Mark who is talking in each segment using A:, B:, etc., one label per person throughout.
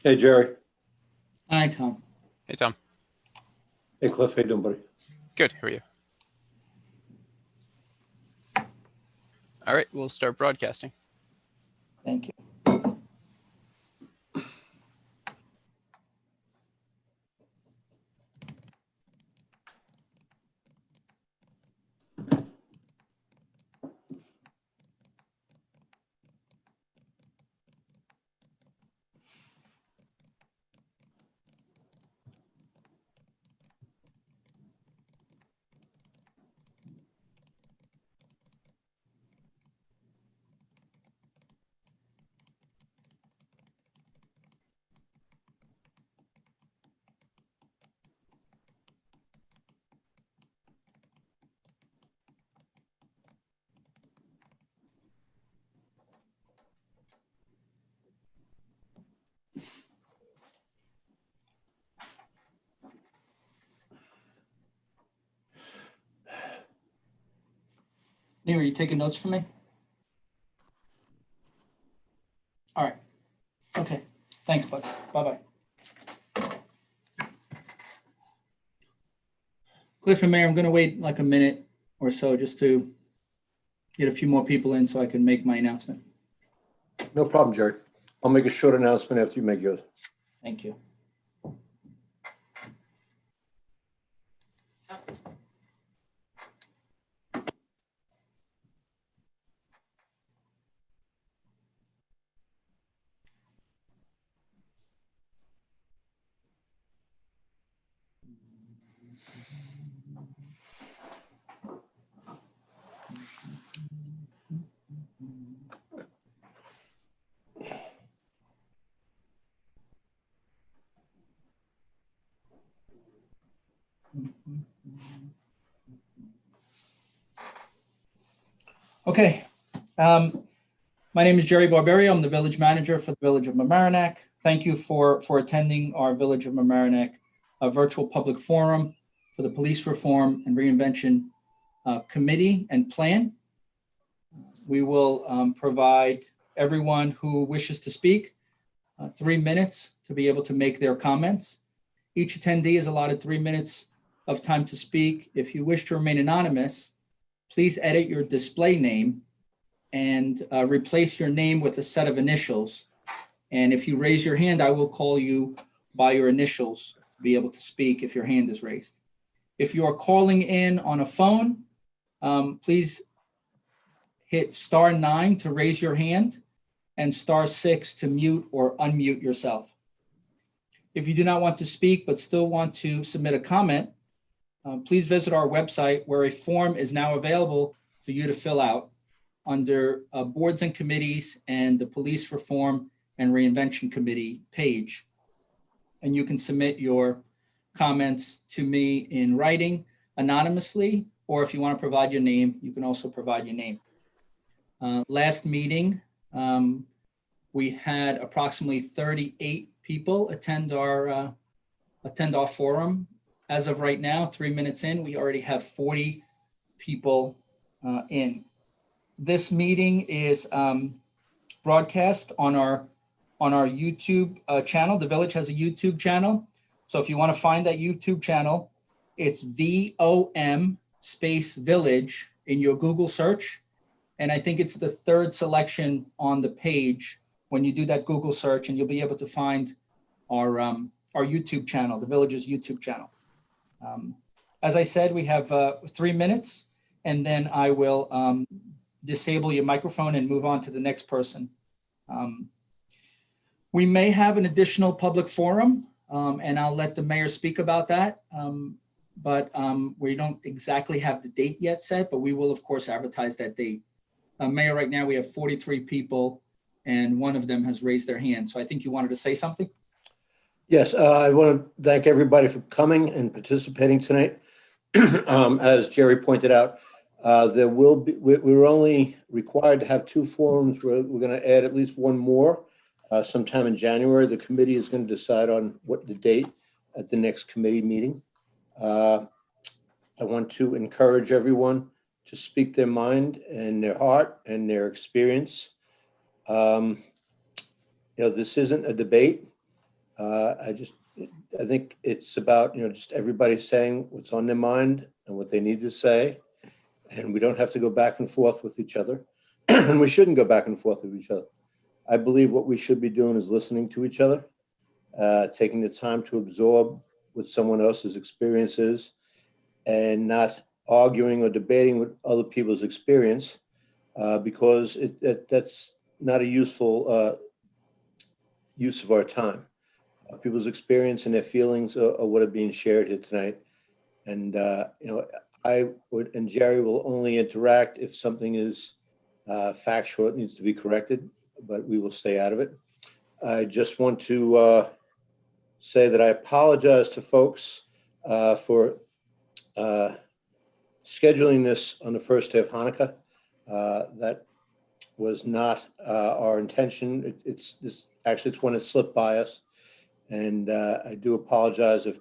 A: Hey, Jerry.
B: Hi, Tom.
C: Hey, Tom.
A: Hey, Cliff. How you doing, buddy?
C: Good. How are you? All right, we'll start broadcasting.
B: Thank you. Neil, are you taking notes for me? All right. Okay. Thanks, bud. Bye-bye. Cliff and Mayor, I'm going to wait like a minute or so just to get a few more people in so I can make my announcement.
A: No problem, Jerry. I'll make a short announcement after you make yours.
B: Thank you. Okay. My name is Jerry Barberio. I'm the village manager for the Village of Mamaroneck. Thank you for attending our Village of Mamaroneck virtual public forum for the Police Reform and Reinvention Committee and Plan. We will provide everyone who wishes to speak 3 minutes to be able to make their comments. Each attendee is allotted 3 minutes of time to speak. If you wish to remain anonymous, please edit your display name and replace your name with a set of initials. And if you raise your hand, I will call you by your initials to be able to speak if your hand is raised. If you are calling in on a phone, please hit *9 to raise your hand and *6 to mute or unmute yourself. If you do not want to speak but still want to submit a comment, please visit our website where a form is now available for you to fill out under boards and committees and the Police Reform and Reinvention Committee page. And you can submit your comments to me in writing anonymously, or if you want to provide your name, you can also provide your name. Last meeting, we had approximately 38 people attend our forum. As of right now, 3 minutes in, we already have 40 people in. This meeting is broadcast on our YouTube channel. The Village has a YouTube channel. So if you want to find that YouTube channel, it's VOM space Village in your Google search. And I think it's the third selection on the page when you do that Google search, and you'll be able to find our YouTube channel, the Village's YouTube channel. As I said, we have 3 minutes, and then I will disable your microphone and move on to the next person. We may have an additional public forum, and I'll let the mayor speak about that. But we don't exactly have the date yet set, but we will, of course, advertise that date. Mayor, right now we have 43 people, and one of them has raised their hand. So I think you wanted to say something?
A: Yes, I want to thank everybody for coming and participating tonight. As Jerry pointed out, there will be, we're only required to have 2 forums. We're going to add at least one more sometime in January. The committee is going to decide on what the date at the next committee meeting. I want to encourage everyone to speak their mind and their heart and their experience. This isn't a debate. I think it's about, just everybody saying what's on their mind and what they need to say. And we don't have to go back and forth with each other. And we shouldn't go back and forth with each other. I believe what we should be doing is listening to each other, taking the time to absorb what someone else's experience is, and not arguing or debating with other people's experience, because that's not a useful use of our time. People's experience and their feelings are what are being shared here tonight. And, I would, and Jerry will only interact if something is factual, it needs to be corrected, but we will stay out of it. I just want to say that I apologize to folks for scheduling this on the first day of Hanukkah. That was not our intention. It's when it slipped by us. And I do apologize if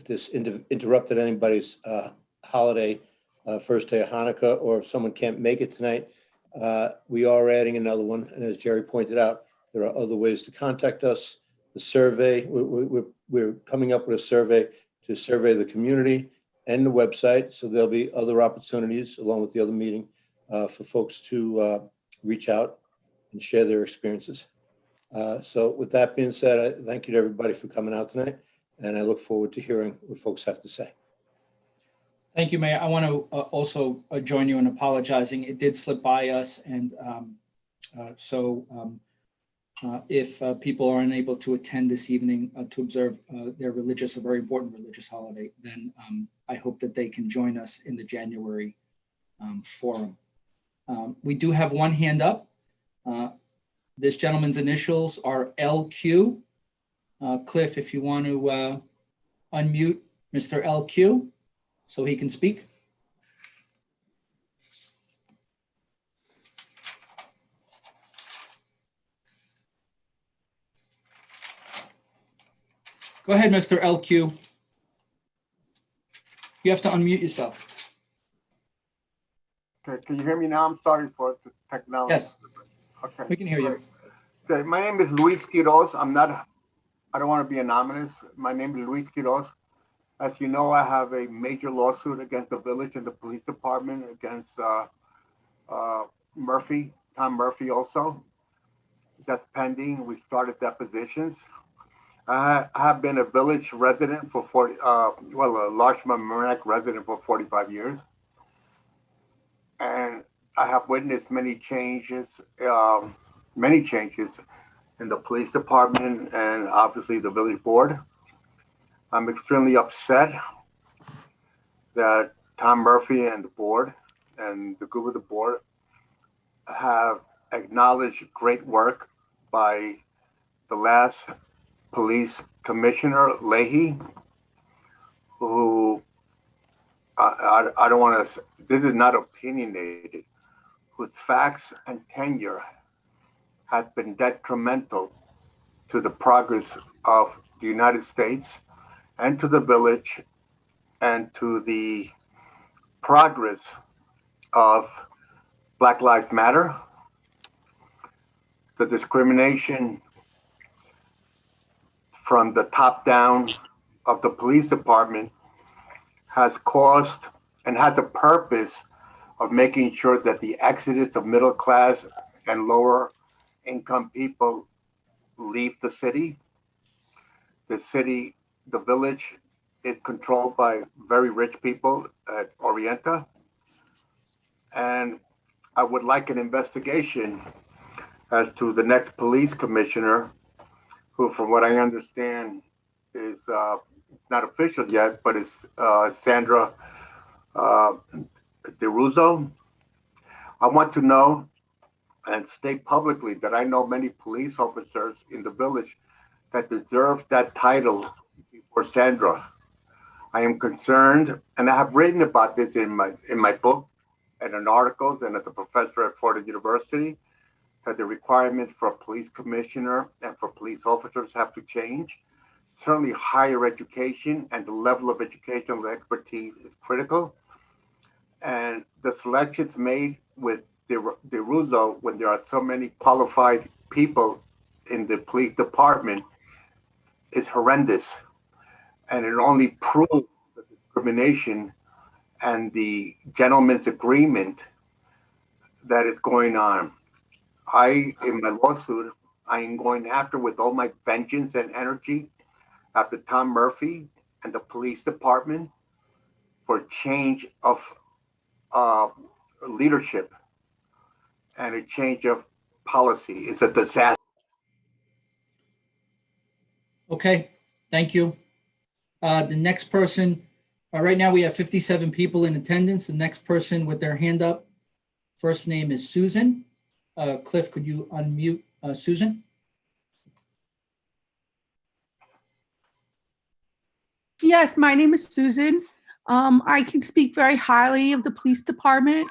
A: this interrupted anybody's holiday, first day of Hanukkah, or if someone can't make it tonight. We are adding another one. And as Jerry pointed out, there are other ways to contact us. The survey, we're coming up with a survey to survey the community and the website. So there'll be other opportunities along with the other meeting for folks to reach out and share their experiences. So with that being said, I thank you to everybody for coming out tonight, and I look forward to hearing what folks have to say.
B: Thank you, Mayor. I want to also join you in apologizing. It did slip by us, and if people are unable to attend this evening to observe their a very important religious holiday, then I hope that they can join us in the January forum. We do have one hand up. This gentleman's initials are LQ. Cliff, if you want to unmute Mr. LQ so he can speak. Go ahead, Mr. LQ. You have to unmute yourself.
D: Okay, can you hear me now? I'm sorry for the technology.
B: Yes.
D: Okay.
B: We can hear you.
D: Okay, my name is Luis Quiroz. I don't want to be anonymous. My name is Luis Quiroz. As you know, I have a major lawsuit against the village and the police department against Tom Murphy also. That's pending. We started depositions. I have been a village resident for a Larchmont Mamaroneck resident for 45 years. And I have witnessed many changes in the police department and obviously the village board. I'm extremely upset that Tom Murphy and the board and the group of the board have acknowledged great work by the last police commissioner, Leahy, who I don't want to, this is not opinionated, whose facts and tenure has been detrimental to the progress of the United States and to the village and to the progress of Black Lives Matter. The discrimination from the top down of the police department has caused and had the purpose of making sure that the exodus of middle class and lower income people leave the city. The village is controlled by very rich people at Orienta. And I would like an investigation as to the next police commissioner, who, from what I understand, is not official yet, but it's Sandra DeRusso. I want to know and state publicly that I know many police officers in the village that deserve that title before Sandra. I am concerned, and I have written about this in my book and in articles and as a professor at Fordham University, that the requirements for a police commissioner and for police officers have to change. Certainly higher education and the level of educational expertise is critical. And the selections made with DeRusso, when there are so many qualified people in the police department is horrendous. And it only proves the discrimination and the gentleman's agreement that is going on. In my lawsuit, I am going after with all my vengeance and energy after Tom Murphy and the police department for change of leadership and a change of policy. It's a disaster.
B: Okay, thank you. The next person, right now we have 57 people in attendance. The next person with their hand up, first name is Susan. Cliff, could you unmute Susan?
E: Yes, my name is Susan. I can speak very highly of the police department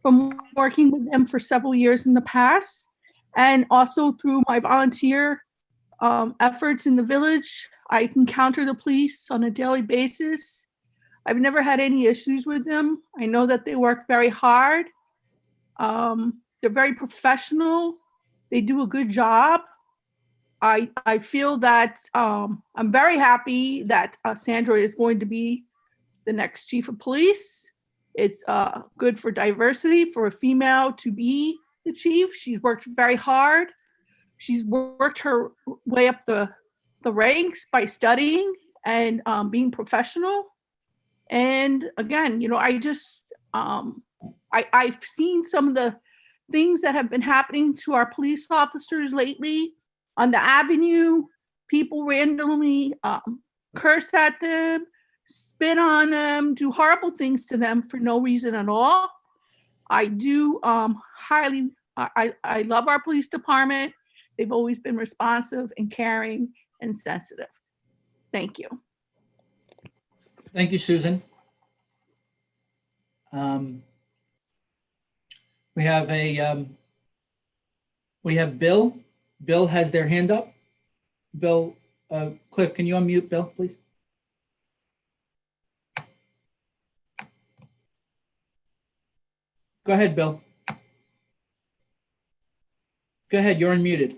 E: from working with them for several years in the past, and also through my volunteer efforts in the village. I encounter the police on a daily basis. I've never had any issues with them. I know that they work very hard. They're very professional. They do a good job. I feel that I'm very happy that Sandra is going to be the next chief of police. It's good for diversity for a female to be the chief. She's worked very hard. She's worked her way up the ranks by studying and being professional. And again, you know, I've seen some of the things that have been happening to our police officers lately on the avenue. People randomly curse at them, spit on them, do horrible things to them for no reason at all. I do I love our police department. They've always been responsive and caring and sensitive. Thank you.
B: Thank you, Susan. We have Bill. Bill has their hand up. Bill, Cliff, can you unmute Bill, please? Go ahead, Bill. Go ahead, you're unmuted.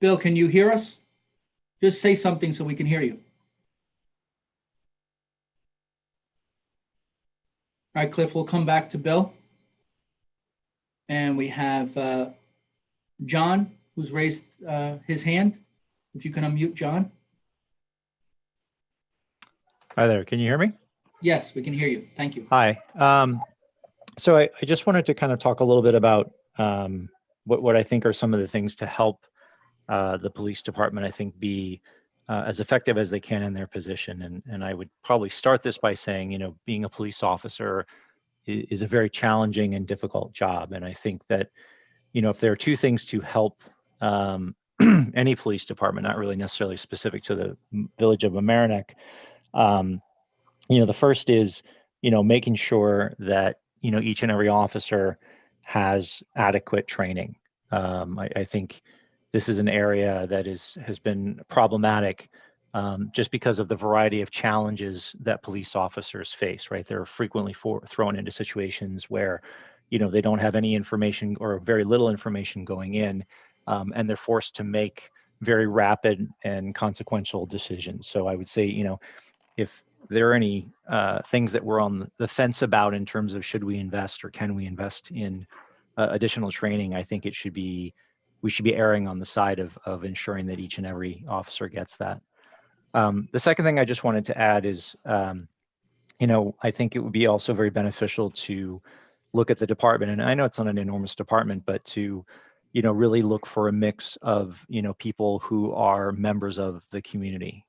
B: Bill, can you hear us? Just say something so we can hear you. All right, Cliff, we'll come back to Bill. And we have John, who's raised his hand. If you can unmute John.
F: Hi there, can you hear me?
B: Yes, we can hear you. Thank you.
F: Hi. So I just wanted to kind of talk a little bit about what I think are some of the things to help the police department, I think, be as effective as they can in their position. And I would probably start this by saying, you know, being a police officer is a very challenging and difficult job. And I think that, you know, if there are two things to help any police department, not really necessarily specific to the village of Mamaroneck, you know, the first is, you know, making sure that, you know, each and every officer has adequate training. I think this is an area that has been problematic just because of the variety of challenges that police officers face, right? They're frequently thrown into situations where, you know, they don't have any information or very little information going in, and they're forced to make very rapid and consequential decisions. So I would say, you know, if there are any things that we're on the fence about in terms of should we invest or can we invest in additional training, I think we should be erring on the side of ensuring that each and every officer gets that. The second thing I just wanted to add is, you know, I think it would be also very beneficial to look at the department, and I know it's not an enormous department, but to, you know, really look for a mix of, you know, people who are members of the community.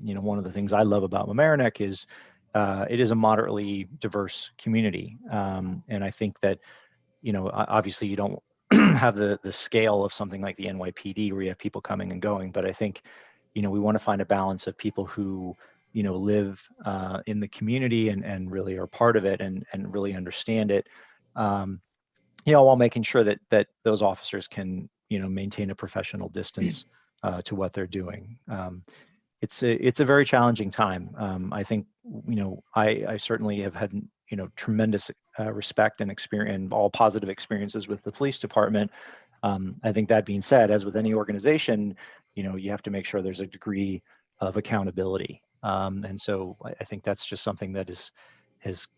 F: You know, one of the things I love about Mamaroneck is it is a moderately diverse community. And I think that, you know, obviously you don't have the scale of something like the NYPD where you have people coming and going, but I think, you know, we want to find a balance of people who, you know, live in the community and really are part of it and really understand it, you know, while making sure that those officers can, you know, maintain a professional distance to what they're doing. It's a very challenging time. I think, you know, I certainly have had, you know, tremendous respect and experience and all positive experiences with the police department. I think that being said, as with any organization, you have to make sure there's a degree of accountability. And so I think that's just something that has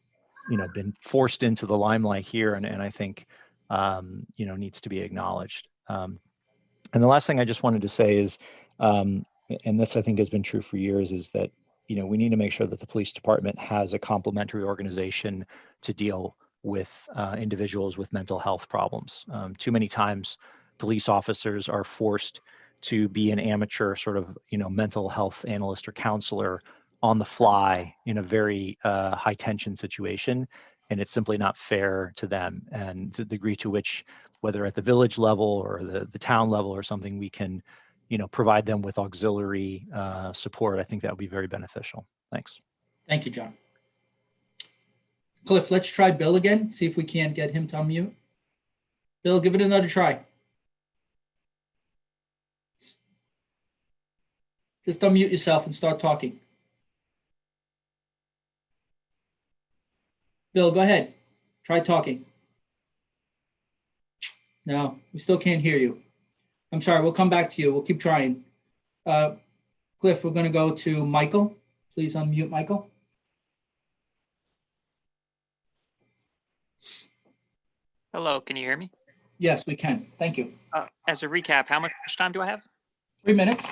F: been forced into the limelight here, and I think needs to be acknowledged. And the last thing I just wanted to say is, and this I think has been true for years, is that we need to make sure that the police department has a complementary organization to deal with individuals with mental health problems. Too many times, police officers are forced to be an amateur sort of mental health analyst or counselor on the fly in a very high tension situation, and it's simply not fair to them. And the degree to which, whether at the village level or the town level or something, we can provide them with auxiliary support, I think that would be very beneficial. Thanks.
B: Thank you, John. Cliff, let's try Bill again, see if we can't get him to unmute. Bill, give it another try. Just unmute yourself and start talking. Bill, go ahead. Try talking. No, we still can't hear you. I'm sorry, we'll come back to you. We'll keep trying. Cliff, we're going to go to Michael. Please unmute Michael.
G: Hello, can you hear me?
B: Yes, we can. Thank you.
G: As a recap, how much time do I have?
B: 3 minutes.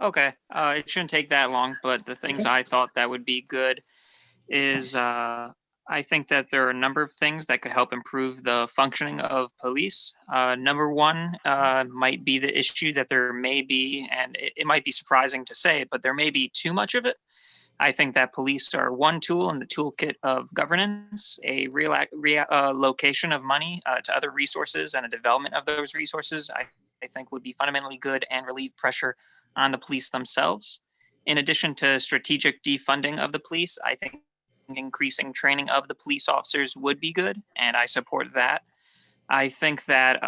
G: Okay, it shouldn't take that long, but the things I thought that would be good is I think that there are a number of things that could help improve the functioning of police. Number one might be the issue that there may be, and it might be surprising to say, but there may be too much of it. I think that police are one tool in the toolkit of governance, a reallocation of money to other resources and a development of those resources, I think would be fundamentally good and relieve pressure on the police themselves. In addition to strategic defunding of the police, I think increasing training of the police officers would be good, and I support that. I think that,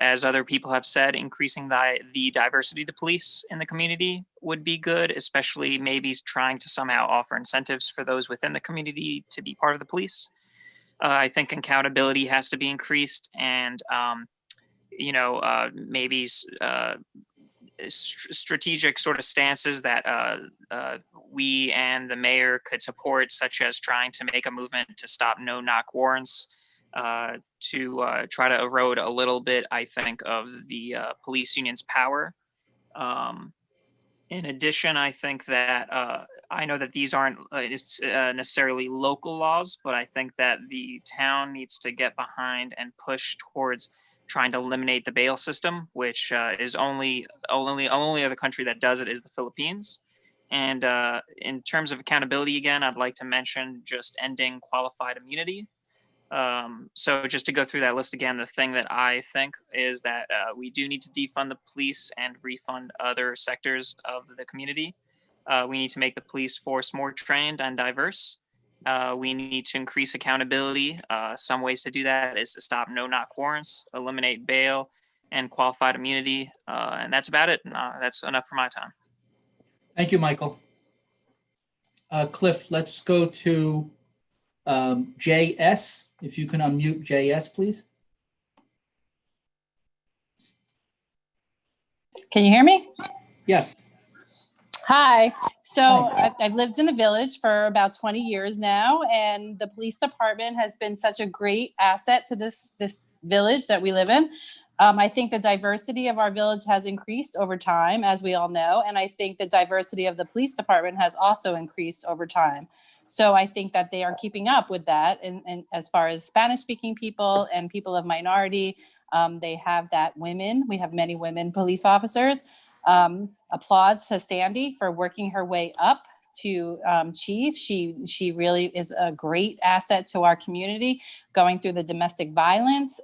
G: as other people have said, increasing the diversity of the police in the community would be good, especially maybe trying to somehow offer incentives for those within the community to be part of the police. I think accountability has to be increased, and maybe strategic sort of stances that we and the mayor could support, such as trying to make a movement to stop no-knock warrants, to try to erode a little bit, I think, of the police union's power. In addition, I think that I know that these aren't necessarily local laws, but I think that the town needs to get behind and push towards trying to eliminate the bail system, which is only other country that does it is the Philippines. And in terms of accountability, again, I'd like to mention just ending qualified immunity. So just to go through that list again, the thing that I think is that we do need to defund the police and refund other sectors of the community. We need to make the police force more trained and diverse. We need to increase accountability. Some ways to do that is to stop no-knock warrants, eliminate bail, and qualified immunity. And that's about it. That's enough for my time.
B: Thank you, Michael. Cliff, let's go to JS. If you can unmute JS, please.
H: Can you hear me?
B: Yes.
H: Hi. So
B: Hi.
H: I've lived in the village for about 20 years now, and the police department has been such a great asset to this village that we live in. I think the diversity of our village has increased over time, as we all know, and I think the diversity of the police department has also increased over time. So I think that they are keeping up with that. And as far as Spanish-speaking people and people of minority, they have that women. We have many women police officers. Applauds to Sandy for working her way up to chief. She really is a great asset to our community, going through the domestic violence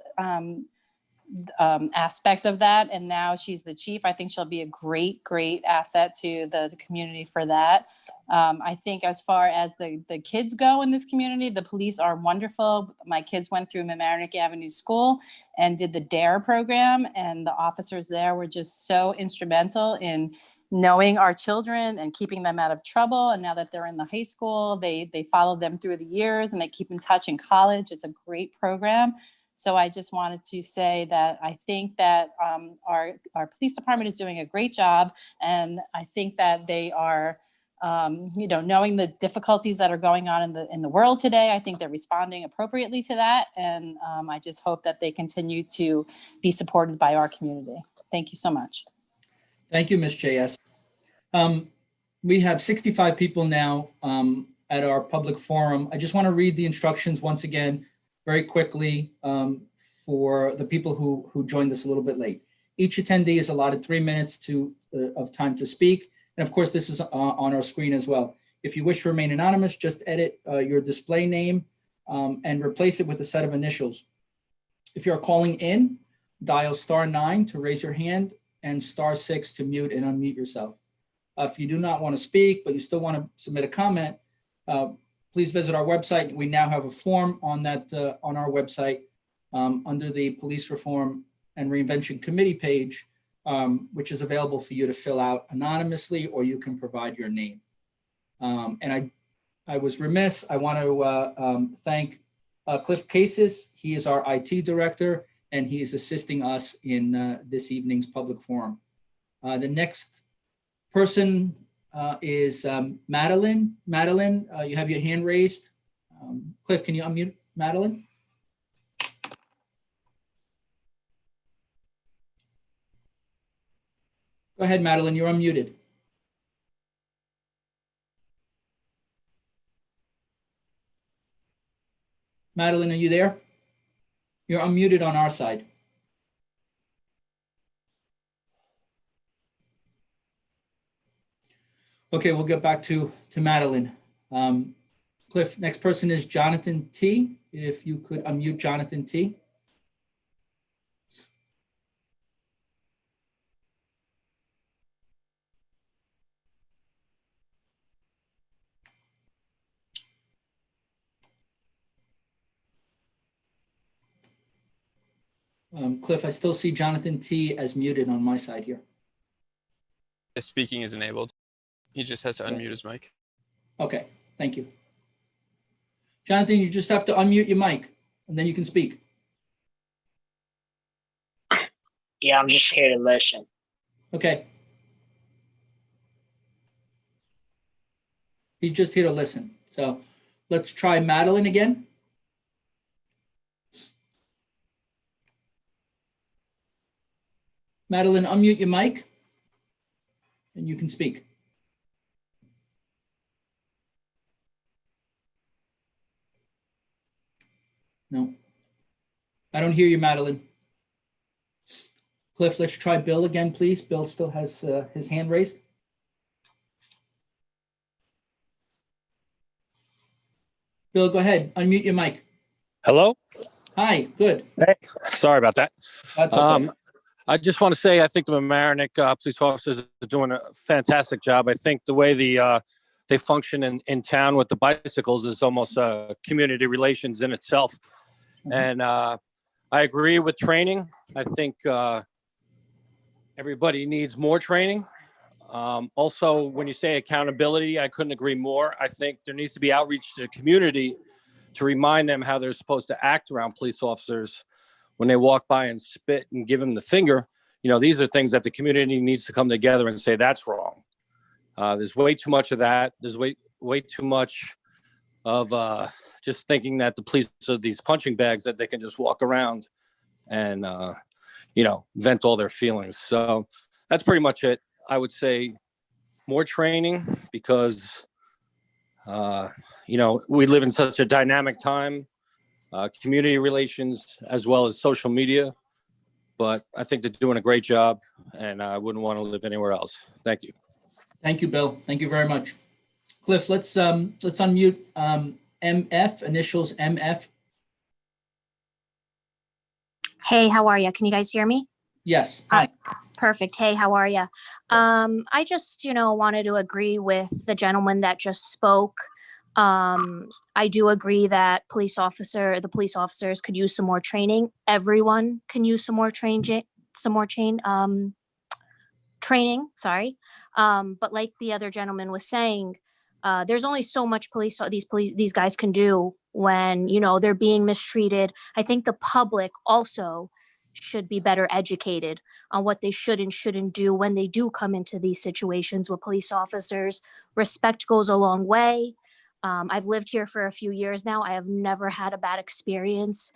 H: aspect of that. And now she's the chief. I think she'll be a great asset to the community for that. I think as far as the kids go in this community, the police are wonderful. My kids went through Mamaroneck Avenue School and did the DARE program, and the officers there were just so instrumental in knowing our children and keeping them out of trouble. And now that they're in the high school, they follow them through the years and they keep in touch in college. It's a great program. So I just wanted to say that I think that our police department is doing a great job. And I think that they are, knowing the difficulties that are going on in the world today, I think they're responding appropriately to that. And I just hope that they continue to be supported by our community. Thank you so much.
B: Thank you, Ms. JS. We have 65 people now at our public forum. I just want to read the instructions once again, very quickly, for the people who joined us a little bit late. Each attendee is allotted 3 minutes of time to speak. And of course, this is on our screen as well. If you wish to remain anonymous, just edit your display name and replace it with a set of initials. If you're calling in, dial *9 to raise your hand and *6 to mute and unmute yourself. If you do not want to speak, but you still want to submit a comment, please visit our website. We now have a form on our website under the Police Reform and Reinvention Committee page, which is available for you to fill out anonymously, or you can provide your name. And I was remiss. I want to thank Cliff Cases. He is our IT director, and he is assisting us in this evening's public forum. The next person is Madeline. Madeline, you have your hand raised. Cliff, can you unmute Madeline? Go ahead, Madeline, you're unmuted. Madeline, are you there? You're unmuted on our side. Okay, we'll get back to Madeline. Cliff, next person is Jonathan T. If you could unmute Jonathan T. Cliff, I still see Jonathan T as muted on my side here.
C: His speaking is enabled. He just has to unmute his mic.
B: Okay, thank you. Jonathan, you just have to unmute your mic and then you can speak.
I: Yeah, I'm just here to listen.
B: Okay. He's just here to listen. So let's try Madeline again. Madeline, unmute your mic and you can speak. No, I don't hear you, Madeline. Cliff, let's try Bill again, please. Bill still has his hand raised. Bill, go ahead, unmute your mic.
J: Hello?
B: Hi, good.
J: Hey, sorry about that.
B: That's okay.
J: I just want to say I think the Mamaroneck police officers are doing a fantastic job. I think the way they function in town with the bicycles is almost community relations in itself. And I agree with training. I think everybody needs more training. Also, when you say accountability, I couldn't agree more. I think there needs to be outreach to the community to remind them how they're supposed to act around police officers when they walk by and spit and give them the finger. You know, these are things that the community needs to come together and say, that's wrong. There's way too much of that. There's way too much of just thinking that the police are these punching bags that they can just walk around and, vent all their feelings. So that's pretty much it. I would say more training because, we live in such a dynamic time, community relations, as well as social media. But I think they're doing a great job and I wouldn't want to live anywhere else. Thank you.
B: Thank you, Bill. Thank you very much. Cliff, let's unmute MF, initials MF.
K: Hey, how are you? Can you guys hear me?
B: Yes. Hi.
K: Perfect. Hey, how are you? I just, wanted to agree with the gentleman that just spoke. I do agree that the police officers could use some more training. Everyone can use some more training. training, sorry. But like the other gentleman was saying, there's only so much these guys can do when, you know, they're being mistreated. I think the public also should be better educated on what they should and shouldn't do when they do come into these situations with police officers. Respect goes a long way. I've lived here for a few years now. I have never had a bad experience.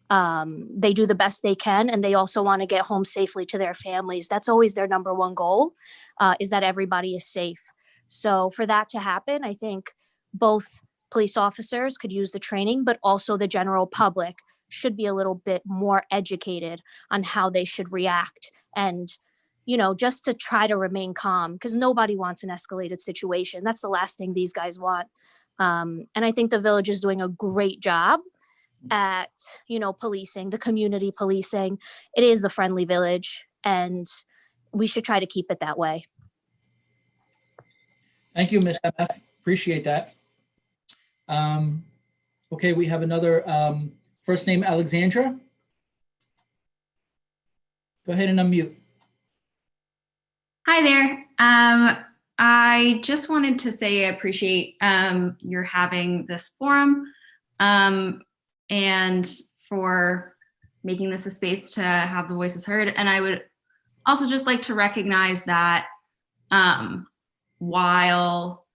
K: They do the best they can, and they also want to get home safely to their families. That's always their number one goal, is that everybody is safe. So for that to happen, I think both police officers could use the training, but also the general public should be a little bit more educated on how they should react, and, you know, just to try to remain calm, because nobody wants an escalated situation. That's the last thing these guys want. And I think the village is doing a great job at, you know, policing, the community policing. It is a friendly village, and we should try to keep it that way.
B: Thank you, Ms. MF. Appreciate that. Okay, we have another first name, Alexandra. Go ahead and unmute.
L: Hi there. I just wanted to say I appreciate your having this forum and for making this a space to have the voices heard. And I would also just like to recognize that while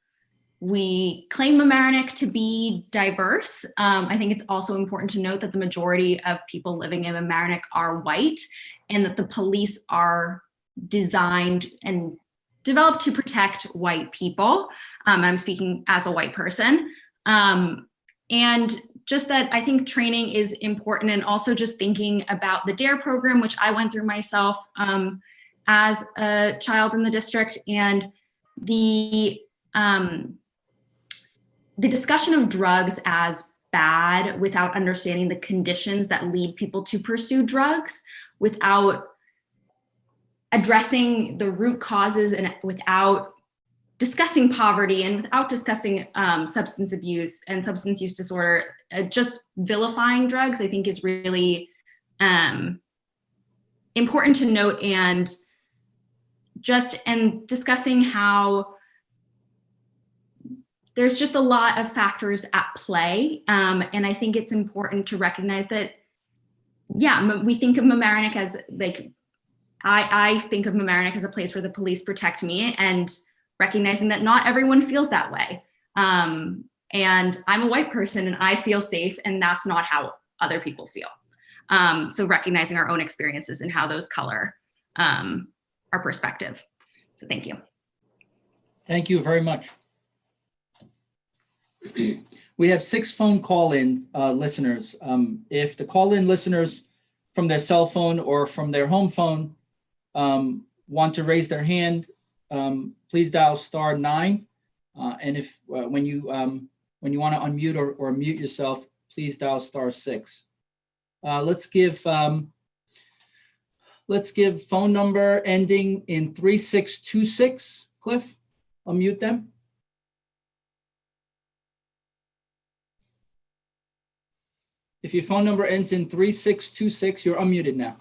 L: we claim Mamaroneck to be diverse, I think it's also important to note that the majority of people living in Mamaroneck are white, and that the police are designed and developed to protect white people. I'm speaking as a white person. And just that I think training is important, and also just thinking about the DARE program, which I went through myself as a child in the district, and the discussion of drugs as bad without understanding the conditions that lead people to pursue drugs, without addressing the root causes, and without discussing poverty, and without discussing substance abuse and substance use disorder. Just vilifying drugs, I think, is really important to note, and discussing how there's just a lot of factors at play. And I think it's important to recognize that, yeah, we think of Mamaroneck as like, I think of Mamaroneck as a place where the police protect me, and recognizing that not everyone feels that way. And I'm a white person and I feel safe, and that's not how other people feel. So recognizing our own experiences and how those color our perspective. So thank you.
B: Thank you very much. We have 6 phone call-in listeners. If the call-in listeners from their cell phone or from their home phone want to raise their hand, please dial *9. And if when you want to unmute or mute yourself, please dial *6. Let's give phone number ending in 3626. Cliff, unmute them. If your phone number ends in 3626, you're unmuted now.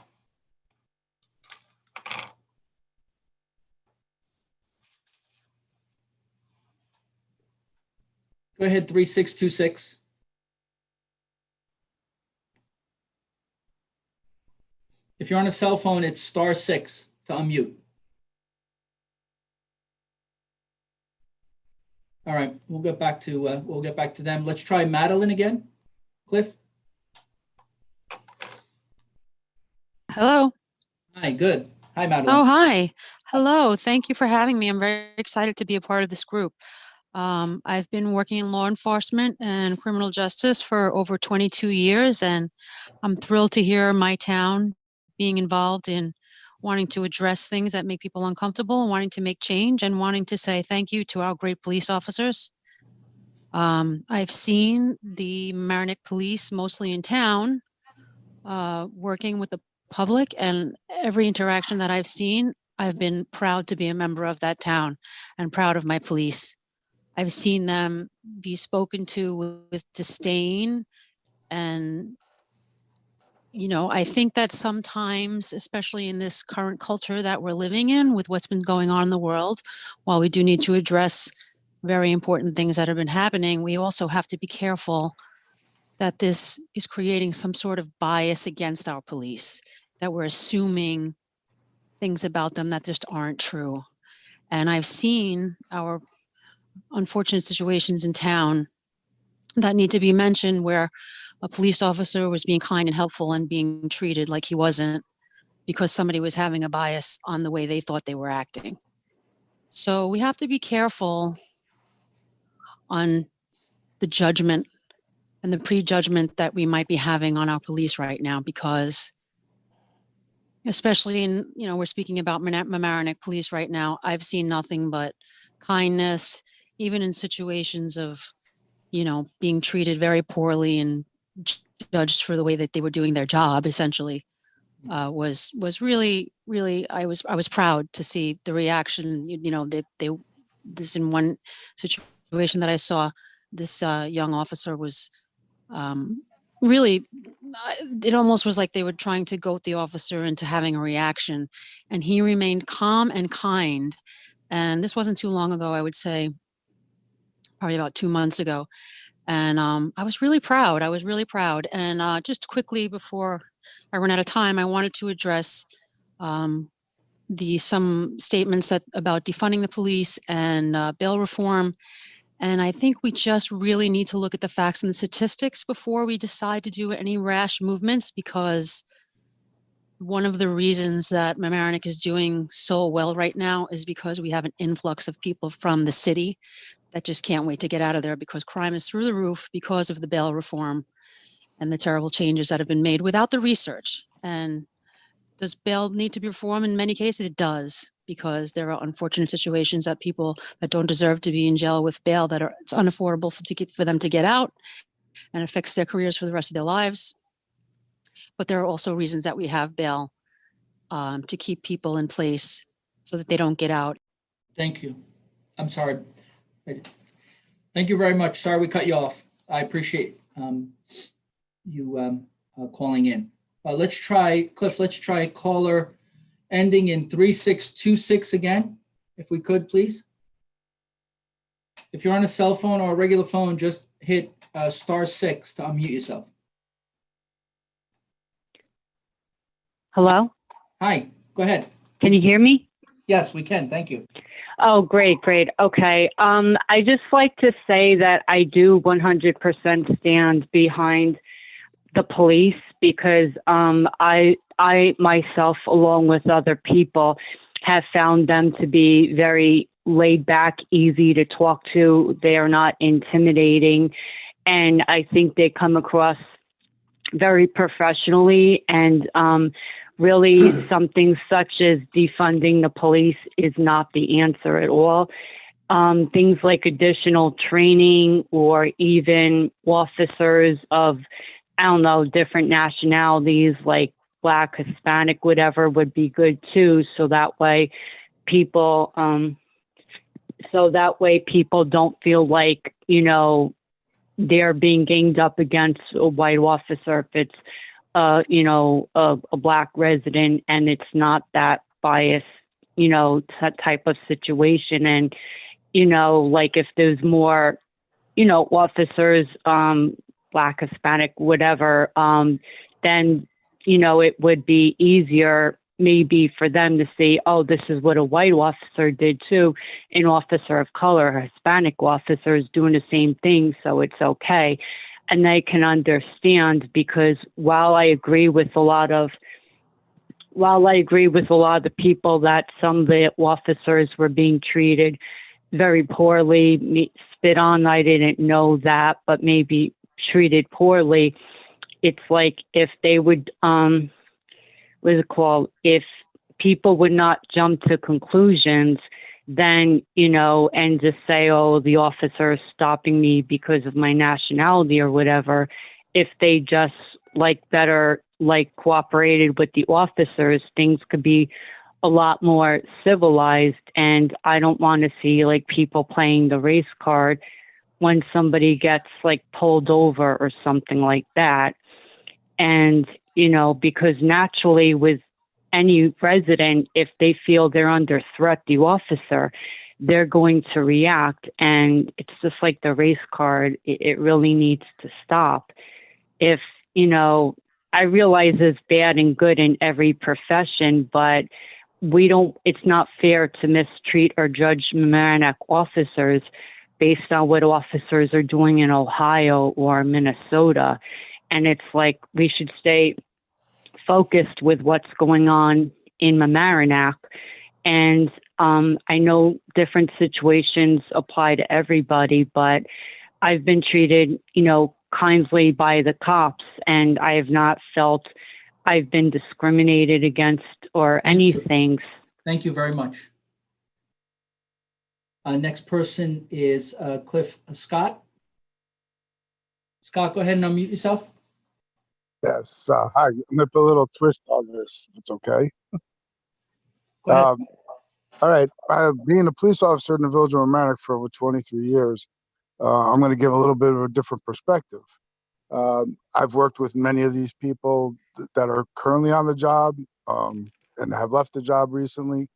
B: Go ahead, 3626. If you're on a cell phone, it's *6 to unmute. All right, we'll get back to them. Let's try Madeline again. Cliff.
M: Hello.
B: Hi, good. Hi, Madeline.
M: Oh, hi. Hello. Thank you for having me. I'm very excited to be a part of this group. I've been working in law enforcement and criminal justice for over 22 years, and I'm thrilled to hear my town being involved in wanting to address things that make people uncomfortable, and wanting to make change, and wanting to say thank you to our great police officers. I've seen the Mamaroneck police mostly in town, working with the public, and every interaction that I've seen, I've been proud to be a member of that town and proud of my police. I've seen them be spoken to with disdain and I think that sometimes, especially in this current culture that we're living in with what's been going on in the world, while we do need to address very important things that have been happening, we also have to be careful that this is creating some sort of bias against our police, that we're assuming things about them that just aren't true. And I've seen our unfortunate situations in town that need to be mentioned where a police officer was being kind and helpful and being treated like he wasn't because somebody was having a bias on the way they thought they were acting. So we have to be careful on the judgment and the prejudgment that we might be having on our police right now, because especially in, we're speaking about Mamaroneck police right now, I've seen nothing but kindness, even in situations of, being treated very poorly and judged for the way that they were doing their job, essentially, was really, I was proud to see the reaction. This in one situation that I saw, this young officer was really, it almost was like they were trying to goat the officer into having a reaction, and he remained calm and kind. And this wasn't too long ago, I would say, probably about 2 months ago. And I was really proud. And just quickly before I run out of time, I wanted to address some statements about defunding the police and bail reform. And I think we just really need to look at the facts and the statistics before we decide to do any rash movements, because one of the reasons that Mamaroneck is doing so well right now is because we have an influx of people from the city that just can't wait to get out of there, because crime is through the roof because of the bail reform and the terrible changes that have been made without the research. And does bail need to be reformed? In many cases, it does, because there are unfortunate situations that people that don't deserve to be in jail with bail, it's unaffordable for them to get out, and affects their careers for the rest of their lives. But there are also reasons that we have bail to keep people in place so that they don't get out.
B: Thank you. I'm sorry. Thank you very much. Sorry we cut you off. I appreciate you calling in. Let's try, Cliff, caller ending in 3626 again, if we could, please. If you're on a cell phone or a regular phone, just hit *6 to unmute yourself.
N: Hello?
B: Hi, go ahead.
N: Can you hear me?
B: Yes, we can. Thank you.
N: Oh, great. Okay. I just like to say that I do 100% stand behind the police, because I myself, along with other people, have found them to be very laid back, easy to talk to. They are not intimidating. And I think they come across very professionally, and really something such as defunding the police is not the answer at all. Things like additional training, or even officers of, I don't know, different nationalities like Black, Hispanic, whatever, would be good too. So that way people don't feel like, they're being ganged up against a white officer if it's a Black resident, and it's not that bias, that type of situation. And, like if there's more, officers, Black, Hispanic, whatever, then, it would be easier maybe for them to see, oh, this is what a white officer did too. An officer of color, a Hispanic officer is doing the same thing, so it's okay. And they can understand, because while I agree with a lot of the people that some of the officers were being treated very poorly, spit on, I didn't know that, but maybe treated poorly. It's like if they would, if people would not jump to conclusions, then, and just say, oh, the officer is stopping me because of my nationality or whatever. If they just cooperated with the officers, things could be a lot more civilized. And I don't want to see people playing the race card when somebody gets pulled over or something like that. And, because naturally with any resident, if they feel they're under threat, the officer, they're going to react. And it's just like the race card. It really needs to stop. If, I realize there's bad and good in every profession, but it's not fair to mistreat or judge Mamaroneck officers based on what officers are doing in Ohio or Minnesota. And it's like we should stay focused with what's going on in Mamaroneck. And I know different situations apply to everybody, but I've been treated, kindly by the cops, and I have not felt I've been discriminated against or anything.
B: Thank you very much. Next person is Cliff Scott. Scott, go ahead and unmute yourself.
O: Yes. Hi. I'm going to put a little twist on this, if it's okay.
B: Go ahead.
O: All right. Being a police officer in the village of Mamaroneck for over 23 years, I'm going to give a little bit of a different perspective. I've worked with many of these people that are currently on the job and have left the job recently.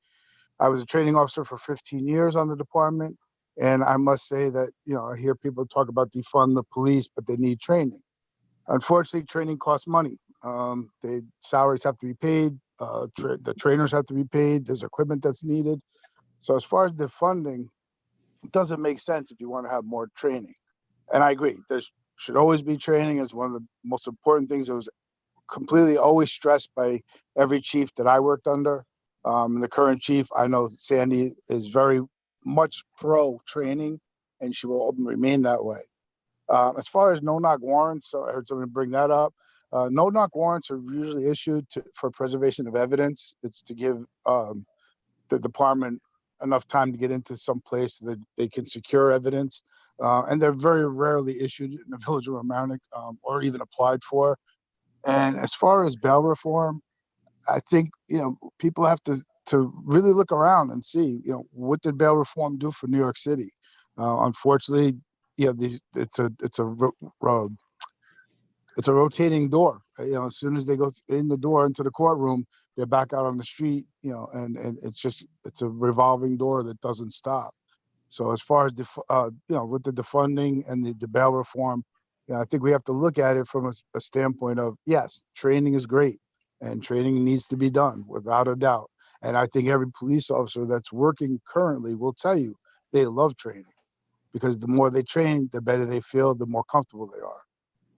O: I was a training officer for 15 years on the department. And I must say that, I hear people talk about defund the police, but they need training. Unfortunately, training costs money. Salaries have to be paid. The trainers have to be paid. There's equipment that's needed. So as far as the funding, it doesn't make sense if you want to have more training. And I agree. There should always be training. Is one of the most important things that was completely always stressed by every chief that I worked under. The current chief, I know Sandy is very much pro training, and she will remain that way. As far as no-knock warrants, so I heard somebody bring that up. No-knock warrants are usually issued for preservation of evidence. It's to give the department enough time to get into some place that they can secure evidence. And they're very rarely issued in the village of Mamaroneck or even applied for. And as far as bail reform, I think, people have to really look around and see, what did bail reform do for New York City? Unfortunately, it's a rotating door. As soon as they go in the door into the courtroom, they're back out on the street. And it's a revolving door that doesn't stop. So as far as with the defunding and the bail reform, I think we have to look at it from a standpoint of, yes, training is great, and training needs to be done without a doubt. And I think every police officer that's working currently will tell you they love training, because the more they train, the better they feel, the more comfortable they are.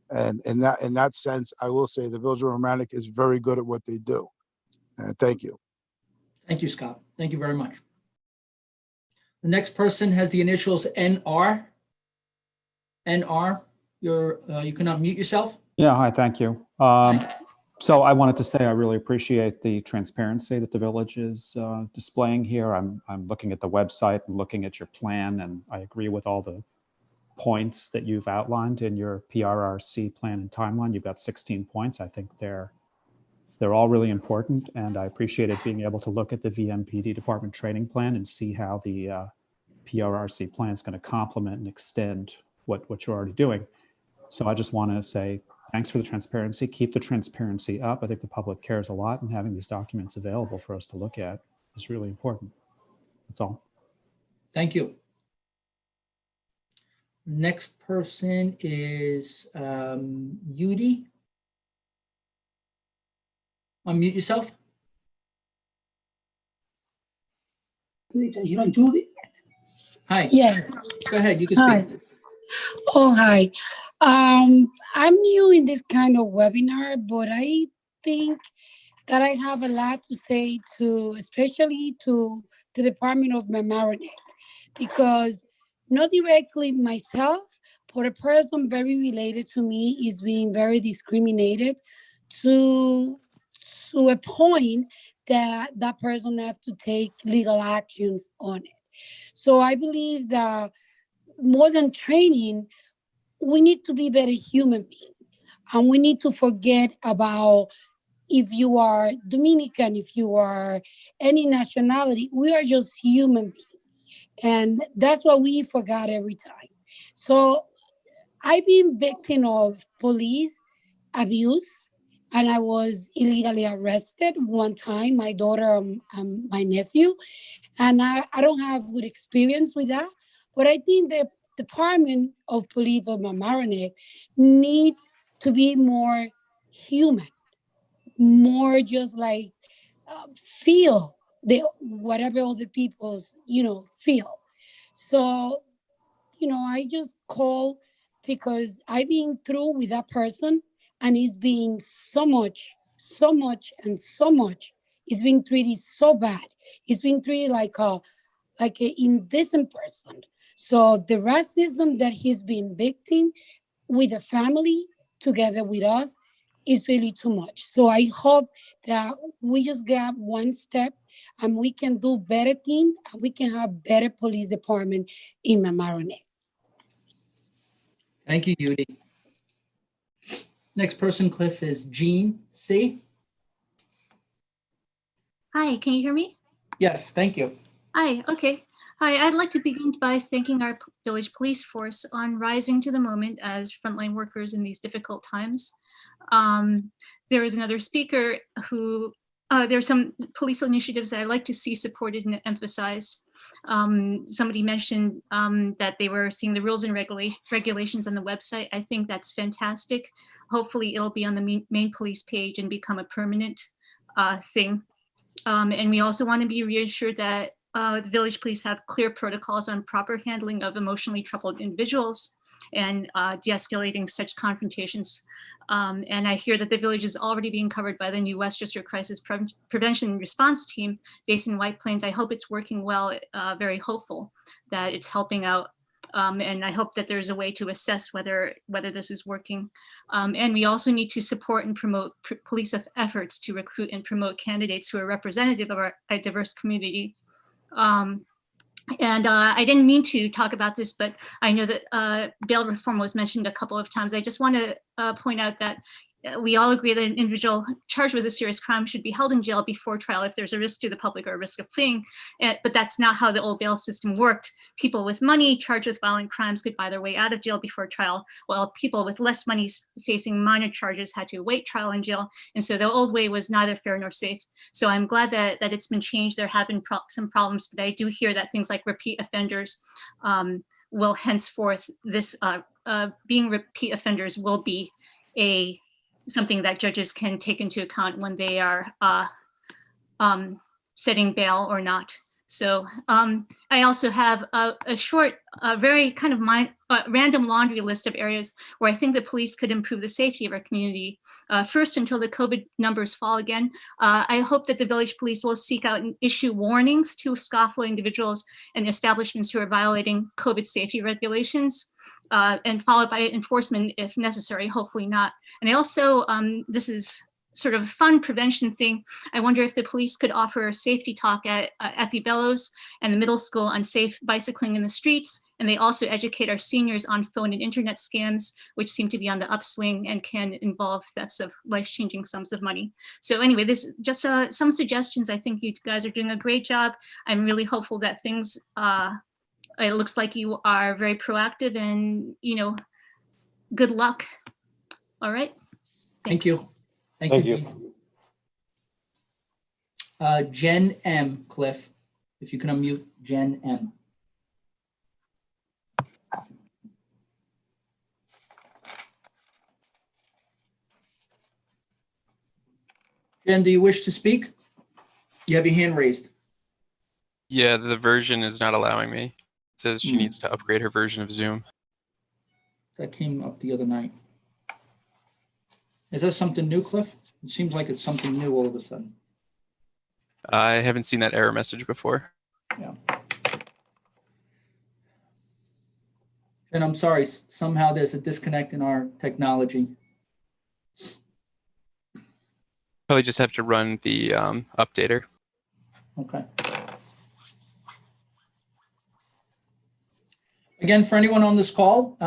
O: And in that sense, I will say the village of Mamaroneck is very good at what they do. Thank you.
B: Thank you, Scott. Thank you very much. The next person has the initials NR. NR, you can unmute yourself.
P: Yeah, hi, thank you. So I wanted to say I really appreciate the transparency that the village is displaying here. I'm looking at the website and looking at your plan, and I agree with all the points that you've outlined in your PRRC plan and timeline. You've got 16 points. I think they're all really important, and I appreciated being able to look at the VMPD department training plan and see how the PRRC plan is going to complement and extend what you're already doing. So I just want to say thanks for the transparency. Keep the transparency up. I think the public cares a lot, and having these documents available for us to look at is really important. That's all.
B: Thank you. Next person is Yudi. Unmute yourself.
Q: You know, Judy.
B: Hi.
Q: Yes.
B: Go ahead. You can
Q: Hi.
B: speak.
Q: Oh, hi. I'm new in this kind of webinar, but I think that I have a lot to say especially to the Department of Mamaroneck, because not directly myself, but a person very related to me is being very discriminated to a point that that person have to take legal actions on it. So I believe that more than training, we need to be better human beings, and we need to forget about if you are Dominican, if you are any nationality, we are just human beings. And that's what we forgot every time. So I've been victim of police abuse and I was illegally arrested one time, my daughter and my nephew. And I don't have good experience with that. But I think the Department of Police of Mamaroneck need to be more human, more just like feel whatever other people's, feel. So, I just call because I've been through with that person, and it's been so much, so much, and so much. It's been treated so bad. It's been treated like a indecent person. So the racism that he's been victim with the family together with us is really too much. So I hope that we just grab one step and we can do better thing, and we can have better police department in Mamaroneck.
B: Thank you, Yudi. Next person, Cliff, is Jean C.
R: Hi, can you hear me?
B: Yes, thank you.
R: Hi, okay. Hi, I'd like to begin by thanking our village police force on rising to the moment as frontline workers in these difficult times. There is another speaker who, there are some police initiatives that I'd like to see supported and emphasized. Somebody mentioned that they were seeing the rules and regulations on the website. I think that's fantastic. Hopefully it'll be on the main police page and become a permanent thing. And we also want to be reassured that the village police have clear protocols on proper handling of emotionally troubled individuals and de-escalating such confrontations. And I hear that the village is already being covered by the new Westchester Crisis Prevention and Response Team based in White Plains. I hope it's working well, very hopeful that it's helping out. And I hope that there's a way to assess whether this is working. And we also need to support and promote police efforts to recruit and promote candidates who are representative of our diverse community. And I didn't mean to talk about this, but I know that bail reform was mentioned a couple of times. I just want to point out that we all agree that an individual charged with a serious crime should be held in jail before trial if there's a risk to the public or a risk of fleeing. But that's not how the old bail system worked. People with money charged with violent crimes could buy their way out of jail before trial, while people with less money facing minor charges had to await trial in jail. And so the old way was neither fair nor safe. So I'm glad that it's been changed. There have been some problems, but I do hear that things like repeat offenders will henceforth, being repeat offenders will be something that judges can take into account when they are setting bail or not. So I also have a short, very kind of random laundry list of areas where I think the police could improve the safety of our community. First, until the COVID numbers fall again, I hope that the village police will seek out and issue warnings to scofflaw individuals and establishments who are violating COVID safety regulations. And followed by enforcement if necessary, hopefully not. And I also, this is sort of a fun prevention thing. I wonder if the police could offer a safety talk at Effie Bellows and the middle school on safe bicycling in the streets. And they also educate our seniors on phone and internet scams, which seem to be on the upswing and can involve thefts of life-changing sums of money. So anyway, this just some suggestions. I think you guys are doing a great job. I'm really hopeful that things, it looks like you are very proactive and, good luck. All right.
B: Thank you. Thank you. Jen M, Cliff, if you can unmute Jen M. Jen, do you wish to speak? You have your hand raised.
C: Yeah, the version is not allowing me. It says she needs to upgrade her version of Zoom.
B: That came up the other night. Is that something new, Cliff? It seems like it's something new all of a sudden.
C: I haven't seen that error message before.
B: Yeah. And I'm sorry, somehow there's a disconnect in our technology.
C: Probably just have to run the updater.
B: Okay. Again, for anyone on this call,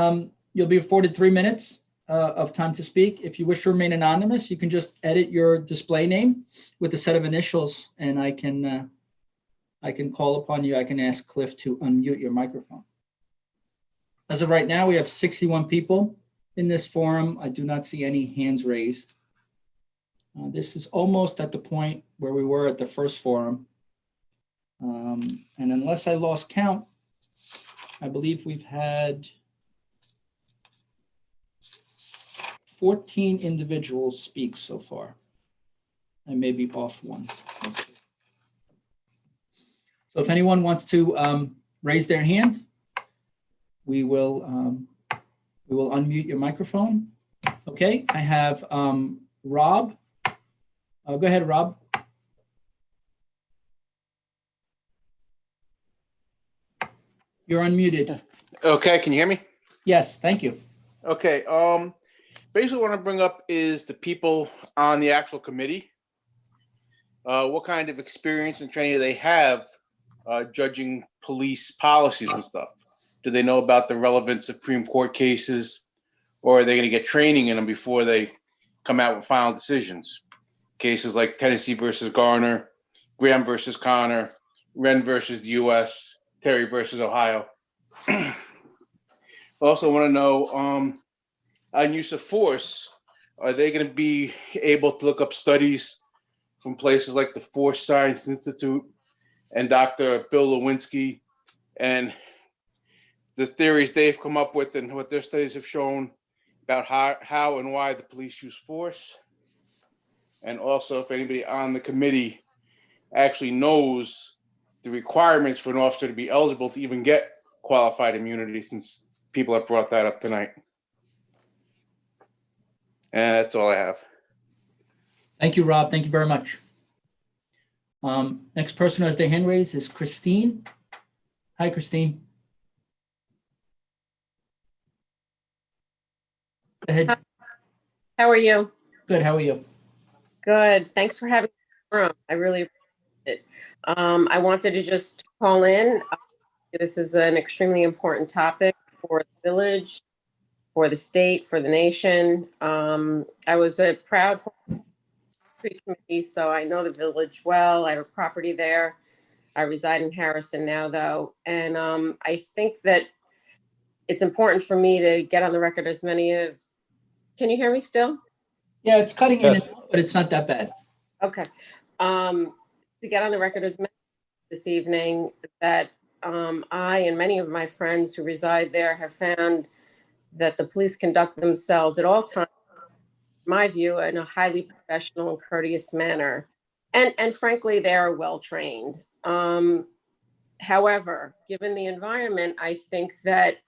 B: you'll be afforded 3 minutes of time to speak. If you wish to remain anonymous, you can just edit your display name with a set of initials, and I can call upon you. I can ask Cliff to unmute your microphone. As of right now, we have 61 people in this forum. I do not see any hands raised. This is almost at the point where we were at the first forum. And unless I lost count, I believe we've had 14 individuals speak so far. I may be off one. So if anyone wants to raise their hand, we will unmute your microphone. Okay, I have Rob. Go ahead, Rob. You're unmuted.
S: Okay, can you hear me?
B: Yes, thank you.
S: Okay, basically what I want to bring up is the people on the actual committee. What kind of experience and training do they have judging police policies and stuff? Do they know about the relevant Supreme Court cases, or are they going to get training in them before they come out with final decisions? Cases like Tennessee versus Garner, Graham versus Connor, Wren versus the U.S., Terry versus Ohio. Also want to know on use of force, are they going to be able to look up studies from places like the Force Science Institute and Dr. Bill Lewinsky and the theories they've come up with and what their studies have shown about how and why the police use force? And also if anybody on the committee actually knows the requirements for an officer to be eligible to even get qualified immunity, since people have brought that up tonight. And that's all I have.
B: Thank you, Rob. Thank you very much. Next person who has their hand raised is Christine. Hi, Christine. Go ahead.
T: How are you?
B: Good. How are you?
T: Good. Thanks for having me on. I really appreciate it. I wanted to just call in. This is an extremely important topic for the village, for the state, for the nation. I was a proud committee, so I know the village well. I have a property there. I reside in Harrison now, though. And I think that it's important for me to get on the record as many of, can you hear me still?
B: Yeah, it's cutting in and out, but it's not that bad.
T: Okay. To get on the record as many this evening that I and many of my friends who reside there have found that the police conduct themselves at all times, in my view, in a highly professional and courteous manner. And frankly, they are well trained. However, given the environment, I think that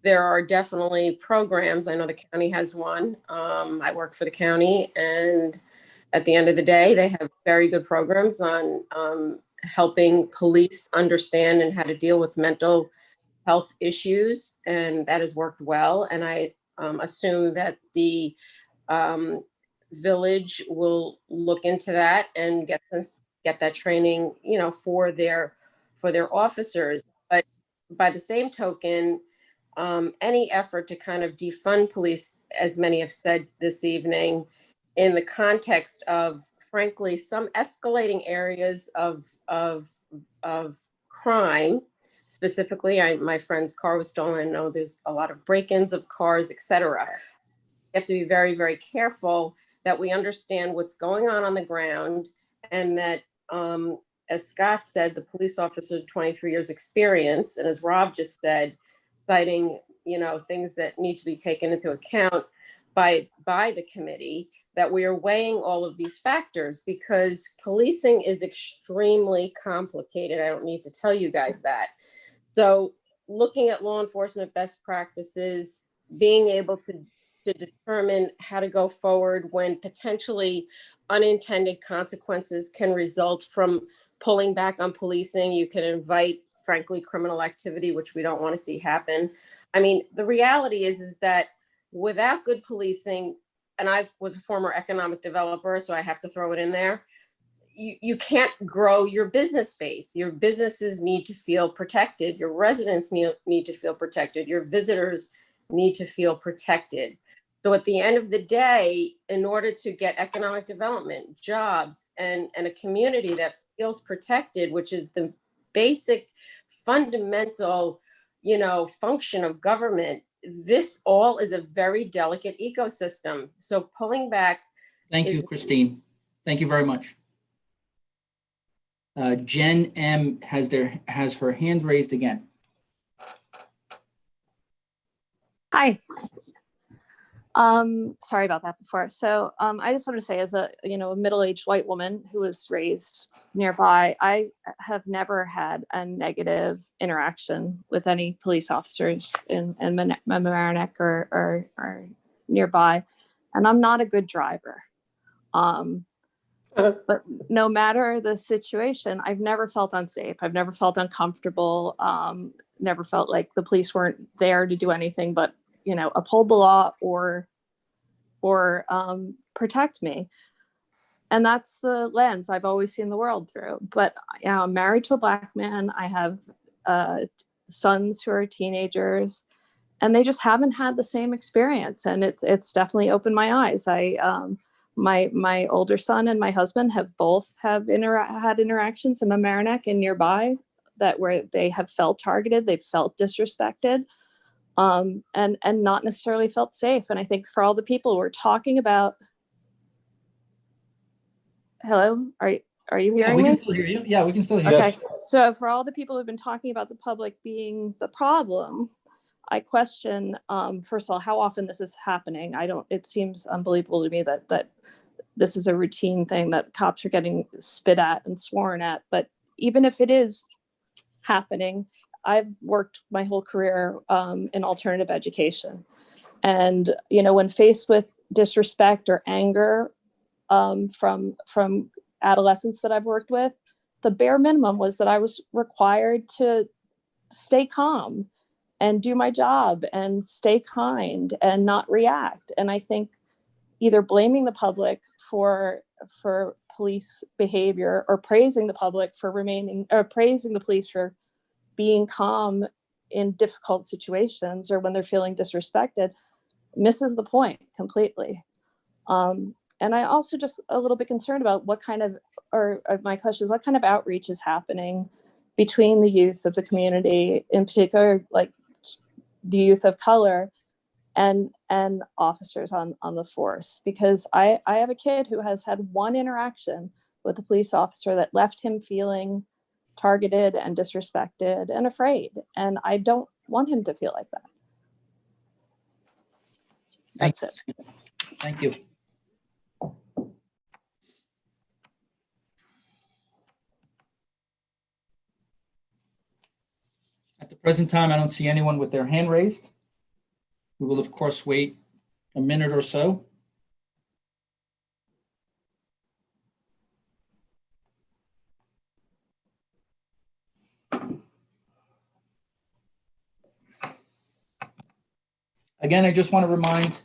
T: there are definitely programs. I know the county has one. I work for the county, and at the end of the day, they have very good programs on helping police understand and how to deal with mental health issues, and that has worked well. And I assume that the village will look into that and get that training, you know, for their officers. But by the same token, any effort to kind of defund police, as many have said this evening, in the context of, frankly, some escalating areas of crime. Specifically, my friend's car was stolen. I know there's a lot of break-ins of cars, etc. We have to be very, very careful that we understand what's going on the ground, and that, as Scott said, the police officer, 23 years experience, and as Rob just said, citing, you know, things that need to be taken into account by the committee, that we are weighing all of these factors, because policing is extremely complicated. I don't need to tell you guys that. So looking at law enforcement best practices, being able to determine how to go forward when potentially unintended consequences can result from pulling back on policing. You can invite, frankly, criminal activity, which we don't want to see happen. I mean, the reality is that without good policing, and I was a former economic developer, so I have to throw it in there, you can't grow your business base. Your businesses need to feel protected. Your residents need to feel protected. Your visitors need to feel protected. So at the end of the day, in order to get economic development, jobs, and a community that feels protected, which is the basic fundamental, you know, function of government, this all is a very delicate ecosystem. So pulling back
B: Thank you, Christine. Thank you very much. Jen M has her hand raised again.
U: Hi. Sorry about that before. So I just want to say, as a a middle-aged white woman who was raised nearby, I have never had a negative interaction with any police officers in Mamaroneck or nearby, and I'm not a good driver. But no matter the situation, I've never felt unsafe. I've never felt uncomfortable. Never felt like the police weren't there to do anything but uphold the law or protect me. And that's the lens I've always seen the world through. But I'm married to a Black man. I have sons who are teenagers, and they just haven't had the same experience. And it's definitely opened my eyes. My older son and my husband have both had interactions in Mamaroneck and nearby where they have felt targeted, they've felt disrespected, and not necessarily felt safe. And I think for all the people we're talking about, hello, are you hearing
B: we
U: me?
B: can still hear you. Yeah, we can still hear you.
U: Okay, so for all the people who've been talking about the public being the problem, I question, first of all, how often this is happening. It seems unbelievable to me that this is a routine thing that cops are getting spit at and sworn at. But even if it is happening, I've worked my whole career in alternative education. And, when faced with disrespect or anger from adolescents that I've worked with, the bare minimum was that I was required to stay calm and do my job and stay kind and not react. And I think either blaming the public for police behavior or praising the public for praising the police for being calm in difficult situations or when they're feeling disrespected misses the point completely. And I also just a little bit concerned about my question is, what kind of outreach is happening between the youth of the community, in particular, like the youth of color and officers on the force? Because I have a kid who has had one interaction with a police officer that left him feeling targeted and disrespected and afraid. And I don't want him to feel like that. That's it.
B: Thank you. At the present time, I don't see anyone with their hand raised. We will, of course, wait a minute or so. Again, I just want to remind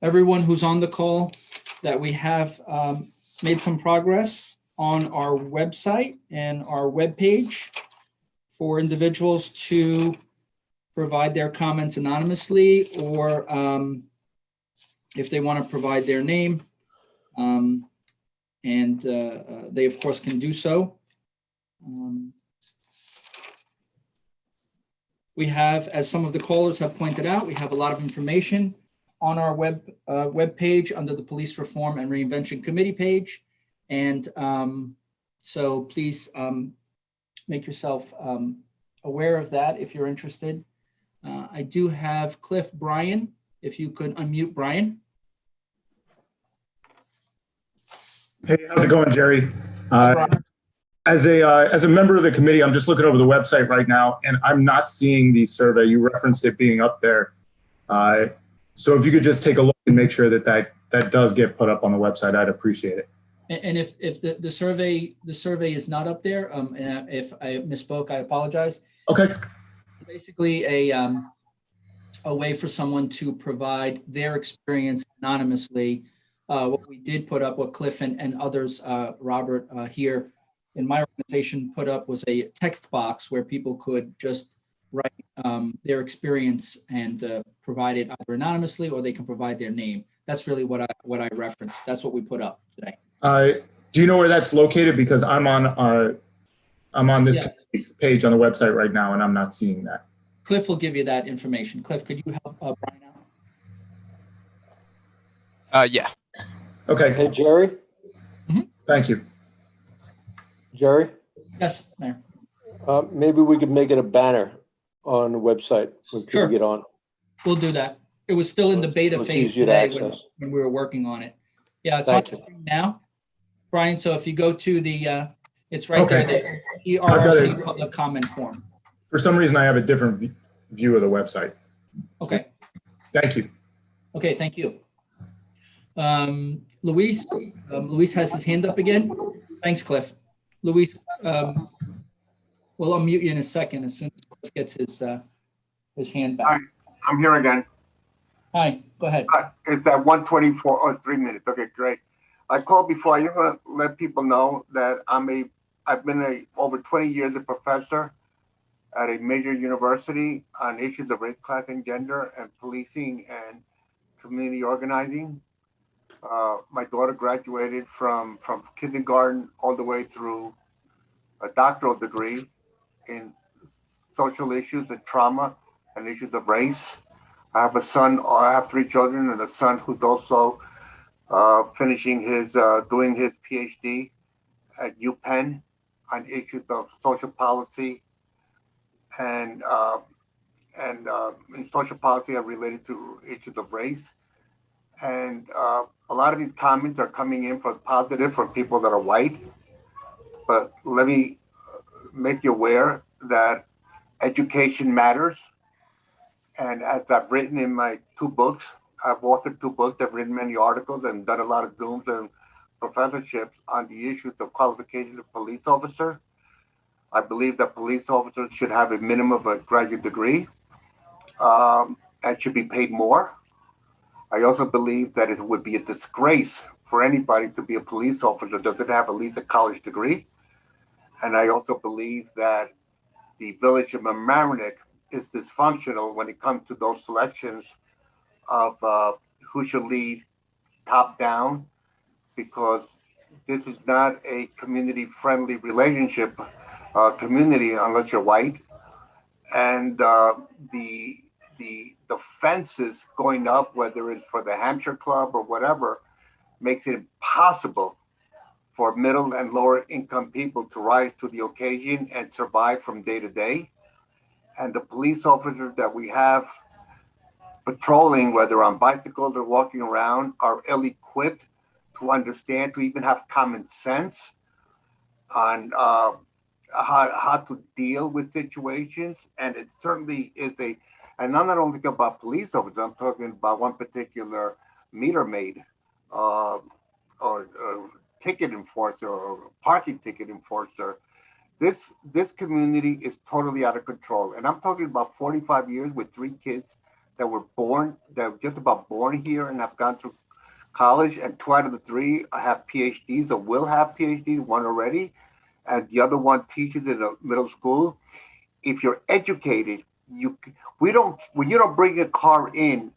B: everyone who's on the call that we have made some progress on our website and our webpage for individuals to provide their comments anonymously, or if they want to provide their name, and they of course can do so. We have, as some of the callers have pointed out, we have a lot of information on our web page under the Police Reform and Reinvention Committee page. And so please make yourself aware of that if you're interested. I do have Cliff Bryan, if you could unmute Brian.
V: Hey, how's it going, Jerry? As a member of the committee, I'm just looking over the website right now, and I'm not seeing the survey. You referenced it being up there. So if you could just take a look and make sure that does get put up on the website, I'd appreciate it.
B: And if the survey is not up there, and if I misspoke, I apologize.
V: Okay.
B: Basically a way for someone to provide their experience anonymously. What we did put up, what Cliff and others, Robert here in my organization put up, was a text box where people could just write their experience and provide it either anonymously, or they can provide their name. That's really what I referenced. That's what we put up today.
V: Do you know where that's located? Because I'm on this page on the website right now, and I'm not seeing that.
B: Cliff will give you that information. Cliff, could you help Brian out?
C: Yeah.
V: Okay.
A: Hey, Jerry?
V: Thank you.
A: Jerry?
B: Yes, Mayor.
A: Maybe we could make it a banner on the website when people
B: Sure.
A: get on.
B: We'll do that. It was still in the beta
A: so it's
B: phase
A: easier to
B: today
A: access.
B: when we were working on it. Yeah, it's
A: Thank
B: on the screen now, Brian. So if you go to the, it's right
V: Okay.
B: there, the
V: I've got
B: ERRC
V: it.
B: public comment form.
V: For some reason, I have a different view of the website.
B: Okay.
V: Thank you.
B: Okay, thank you. Luis, Luis has his hand up again. Thanks, Cliff. Luis, we'll unmute you in a second as soon as Cliff gets his hand back.
D: Hi, I'm here again.
B: Hi, go ahead.
D: It's at 1:24 or 3 minutes. Okay, great. I called before. I just want to let people know that I've been over 20 years a professor at a major university on issues of race, class, and gender, and policing and community organizing. My daughter graduated from kindergarten all the way through a doctoral degree in social issues and trauma and issues of race. I have a son, I have 3 children, and a son who's also finishing doing his PhD at UPenn on issues of social policy and in social policy are related to issues of race. And a lot of these comments are coming in for positive from people that are white. But let me make you aware that education matters. And as I've written in my 2 books, I've authored 2 books, I've written many articles and done a lot of Zooms and professorships on the issues of qualification of police officer. I believe that police officers should have a minimum of a graduate degree and should be paid more. I also believe that it would be a disgrace for anybody to be a police officer that doesn't have at least a college degree. And I also believe that the village of Mamaroneck is dysfunctional when it comes to those selections of who should lead top down, because this is not a community-friendly relationship community unless you're white. And the fences going up, whether it's for the Hampshire Club or whatever, makes it impossible for middle and lower income people to rise to the occasion and survive from day to day. And the police officers that we have patrolling, whether on bicycles or walking around, are ill-equipped to understand, to even have common sense on how to deal with situations. And it certainly is and I'm not only talking about police officers, I'm talking about one particular meter maid or ticket enforcer or parking ticket enforcer. This community is totally out of control. And I'm talking about 45 years with 3 kids that were just about born here and have gone through college, and 2 out of the 3 have PhDs or will have PhDs, 1 already, and the other 1 teaches in a middle school. If you're educated, when you don't bring a car in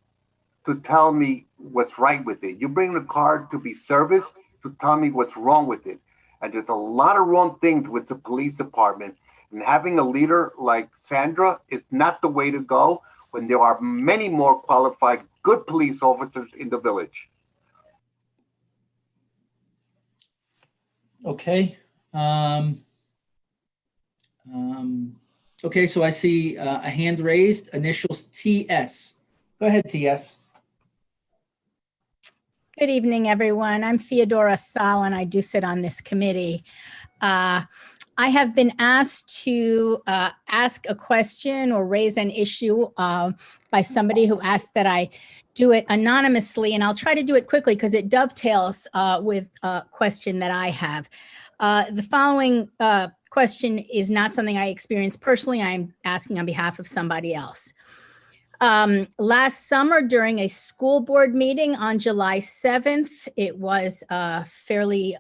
D: to tell me what's right with it. You bring the car to be serviced to tell me what's wrong with it. And there's a lot of wrong things with the police department. And having a leader like Sandra is not the way to go when there are many more qualified, good police officers in the village.
B: Okay. Okay, so I see a hand raised, initials TS. Go ahead, TS.
W: Good evening, everyone. I'm Theodora Sal, and I do sit on this committee. I have been asked to ask a question or raise an issue by somebody who asked that I do it anonymously, and I'll try to do it quickly because it dovetails with a question that I have. The following question is not something I experienced personally. I'm asking on behalf of somebody else. Last summer during a school board meeting on July 7th, it was a fairly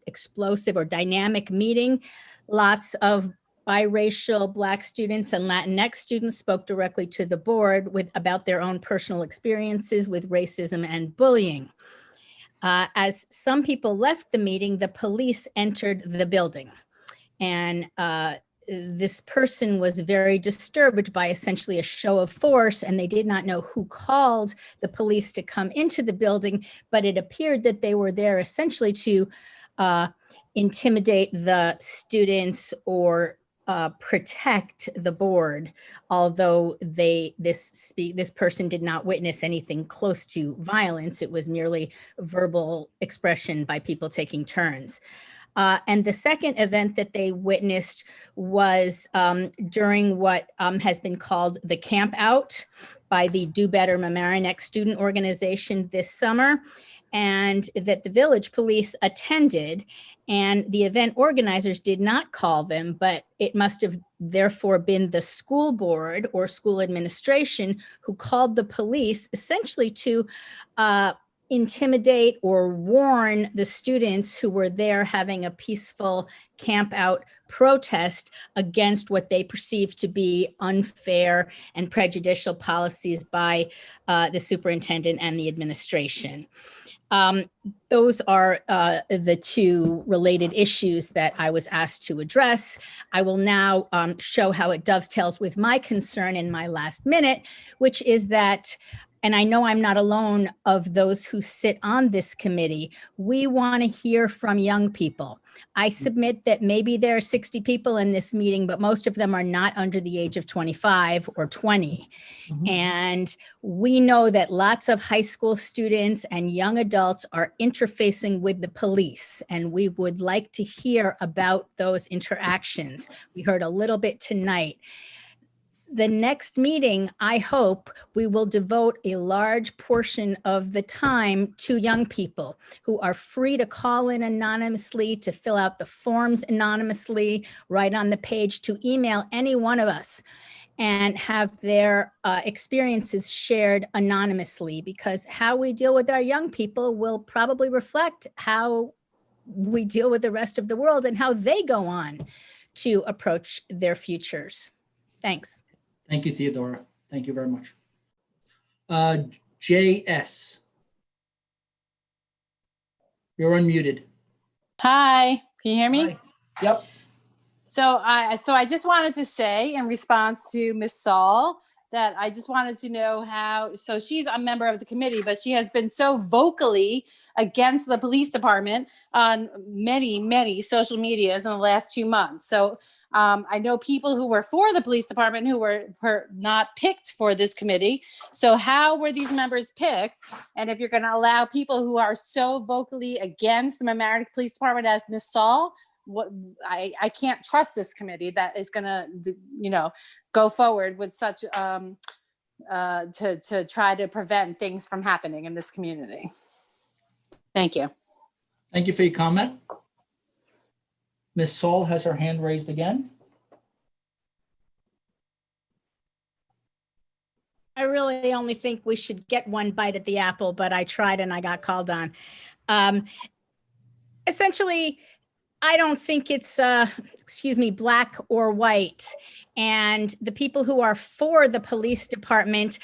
W: explosive or dynamic meeting. Lots of biracial Black students and Latinx students spoke directly to the board about their own personal experiences with racism and bullying. As some people left the meeting, the police entered the building. And this person was very disturbed by essentially a show of force, and they did not know who called the police to come into the building, but it appeared that they were there essentially to intimidate the students or protect the board, although this person did not witness anything close to violence. It was merely verbal expression by people taking turns. And the second event that they witnessed was during what has been called the camp out by the Do Better Mamaroneck student organization this summer, and that the village police attended, and the event organizers did not call them, but it must have therefore been the school board or school administration who called the police essentially to intimidate or warn the students who were there having a peaceful camp out protest against what they perceived to be unfair and prejudicial policies by the superintendent and the administration. Those are the two related issues that I was asked to address. I will now show how it dovetails with my concern in my last minute, which is that, and I know I'm not alone of those who sit on this committee, we want to hear from young people. I submit that maybe there are 60 people in this meeting, but most of them are not under the age of 25 or 20. And we know that lots of high school students and young adults are interfacing with the police, and we would like to hear about those interactions. We heard a little bit tonight. The next meeting, I hope we will devote a large portion of the time to young people who are free to call in anonymously, to fill out the forms anonymously, write on the page, to email any one of us and have their experiences shared anonymously, because how we deal with our young people will probably reflect how we deal with the rest of the world and how they go on to approach their futures. Thanks.
B: Thank you, Theodora. Thank you very much. JS. You're unmuted.
H: Hi, can you hear me?
B: Hi. Yep.
H: So I just wanted to say in response to Ms. Saul that I just wanted to know how, so she's a member of the committee, but she has been so vocally against the police department on many social medias in the last 2 months. So I know people who were for the police department who were not picked for this committee. So how were these members picked? And if you're going to allow people who are so vocally against the Mamaroneck Police Department as Ms. Saul, I can't trust this committee that is going to, go forward with such to try to prevent things from happening in this community. Thank you.
B: Thank you for your comment. Ms. Saul has her hand raised again.
W: I really only think we should get one bite at the apple, but I tried and I got called on. Essentially, I don't think it's, black or white. And the people who are for the police department,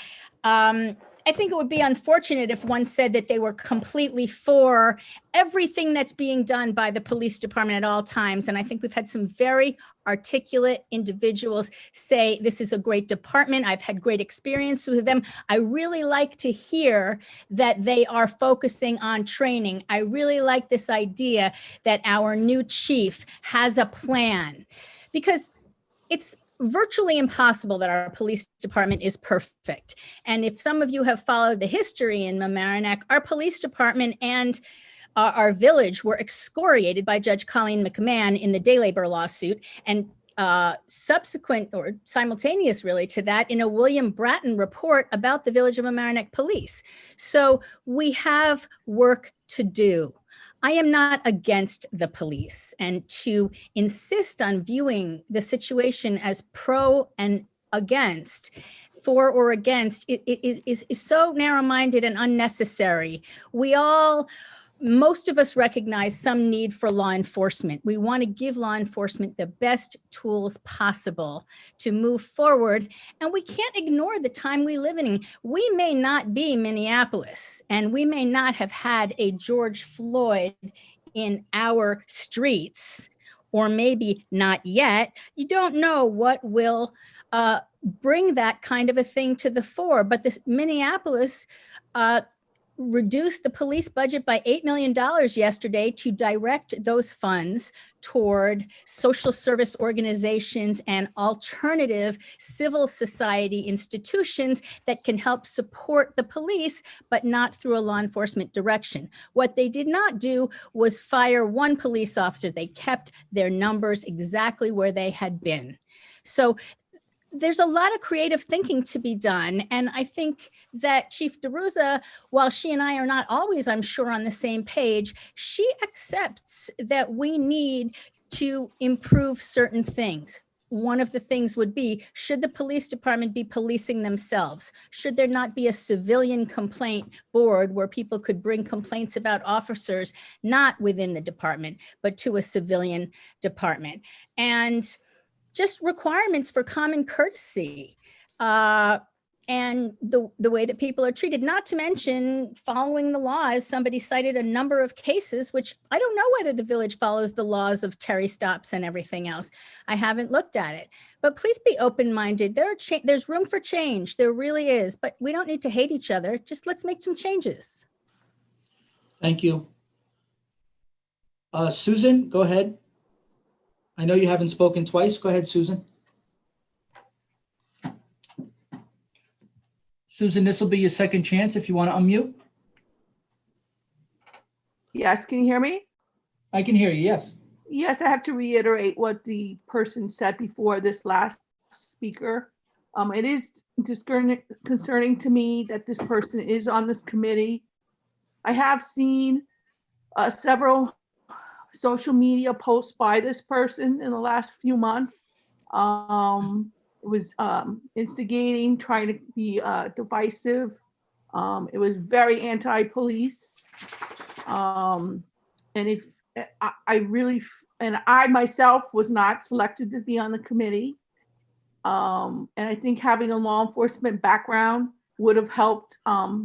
W: I think it would be unfortunate if one said that they were completely for everything that's being done by the police department at all times. And I think we've had some very articulate individuals say, this is a great department. I've had great experience with them. I really like to hear that they are focusing on training. I really like this idea that our new chief has a plan, because it's virtually impossible that our police department is perfect. And if some of you have followed the history in Mamaroneck, our police department and our village were excoriated by Judge Colleen McMahon in the day labor lawsuit, and subsequent or simultaneous really to that in a William Bratton report about the village of Mamaroneck police. So we have work to do. I am not against the police, and to insist on viewing the situation as pro and against, for or against, it is so narrow-minded and unnecessary. Most of us recognize some need for law enforcement. We want to give law enforcement the best tools possible to move forward. And we can't ignore the time we live in. We may not be Minneapolis, and we may not have had a George Floyd in our streets or maybe not yet. You don't know what will bring that kind of a thing to the fore. But this Minneapolis reduced the police budget by $8 million yesterday to direct those funds toward social service organizations and alternative civil society institutions that can help support the police, but not through a law enforcement direction. What they did not do was fire one police officer. They kept their numbers exactly where they had been. So there's a lot of creative thinking to be done. And I think that Chief DeRuza, while she and I are not always, I'm sure, on the same page, she accepts that we need to improve certain things. One of the things would be, should the police department be policing themselves? Should there not be a civilian complaint board where people could bring complaints about officers, not within the department, but to a civilian department? And just requirements for common courtesy and the way that people are treated, not to mention following the laws. Somebody cited a number of cases, which I don't know whether the village follows the laws of Terry stops and everything else. I haven't looked at it, but please be open-minded. There's room for change. There really is, but we don't need to hate each other. Just let's make some changes.
B: Thank you. Susan, go ahead. I know you haven't spoken twice. Go ahead, Susan. Susan, this will be your second chance if you want to unmute.
E: Yes, can you hear me?
B: I can hear you, yes.
E: Yes, I have to reiterate what the person said before this last speaker. It is concerning to me that this person is on this committee. I have seen several social media posts by this person in the last few months. It was instigating, trying to be divisive. It was very anti-police. And if I myself was not selected to be on the committee. And I think having a law enforcement background would have helped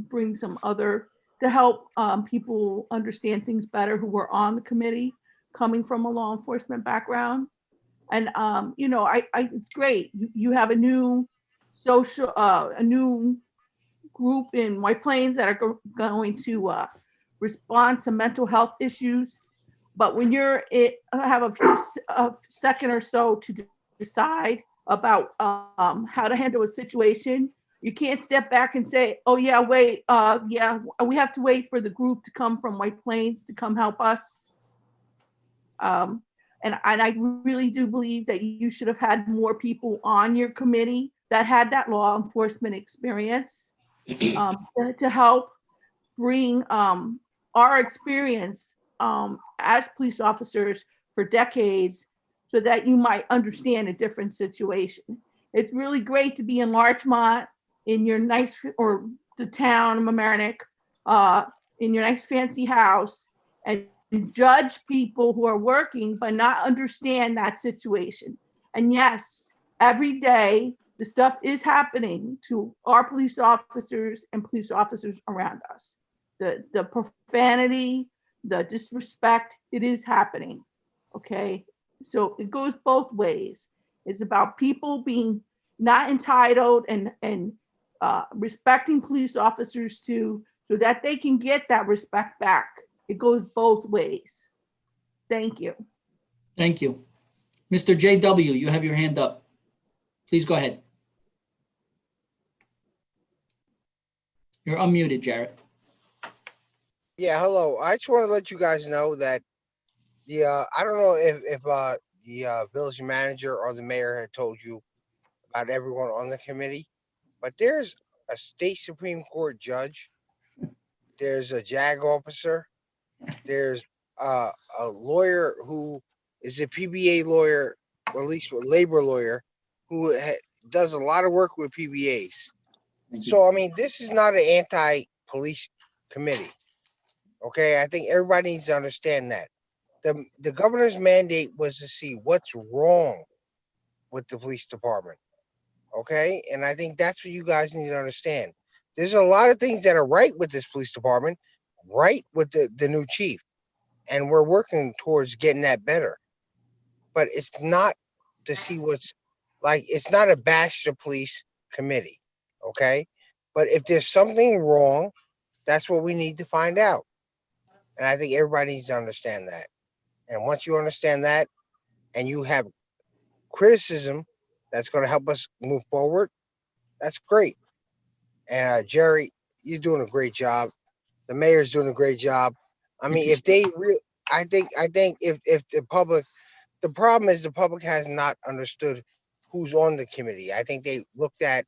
E: bring some other, to help people understand things better who were on the committee coming from a law enforcement background. And, you know, it's great. You have a new a new group in White Plains that are going to respond to mental health issues. But when have a second or so to decide about how to handle a situation, you can't step back and say, oh yeah, wait, yeah, we have to wait for the group to come from White Plains to come help us. And I really do believe that you should have had more people on your committee that had that law enforcement experience to help bring our experience as police officers for decades, so that you might understand a different situation. It's really great to be in Larchmont in your nice, or the town of Mamaroneck, in your nice fancy house, and judge people who are working but not understand that situation. And yes, every day the stuff is happening to our police officers and police officers around us. The profanity, the disrespect, it is happening. Okay, so it goes both ways. It's about people being not entitled and respecting police officers too, so that they can get that respect back. It goes both ways. Thank you.
B: Thank you. Mr. JW, you have your hand up. Please go ahead. You're unmuted, Jarrett.
F: Yeah, hello. I just want to let you guys know that I don't know if the village manager or the mayor had told you about everyone on the committee, but there's a state Supreme Court judge, there's a JAG officer, there's a lawyer who is a PBA lawyer, or at least a labor lawyer, who does a lot of work with PBAs. So, I mean, this is not an anti-police committee. Okay, I think everybody needs to understand that. The governor's mandate was to see what's wrong with the police department. Okay, and I think that's what you guys need to understand. There's a lot of things that are right with this police department, right with the new chief, and we're working towards getting that better. but it's not to see what's like, it's not a bash the police committee, okay? But if there's something wrong, that's what we need to find out. And I think everybody needs to understand that. And once you understand that and you have criticism that's going to help us move forward, that's great. And Jerry, you're doing a great job. The mayor's doing a great job. I mean, if they I think if the public, the problem is the public has not understood who's on the committee. I think they looked at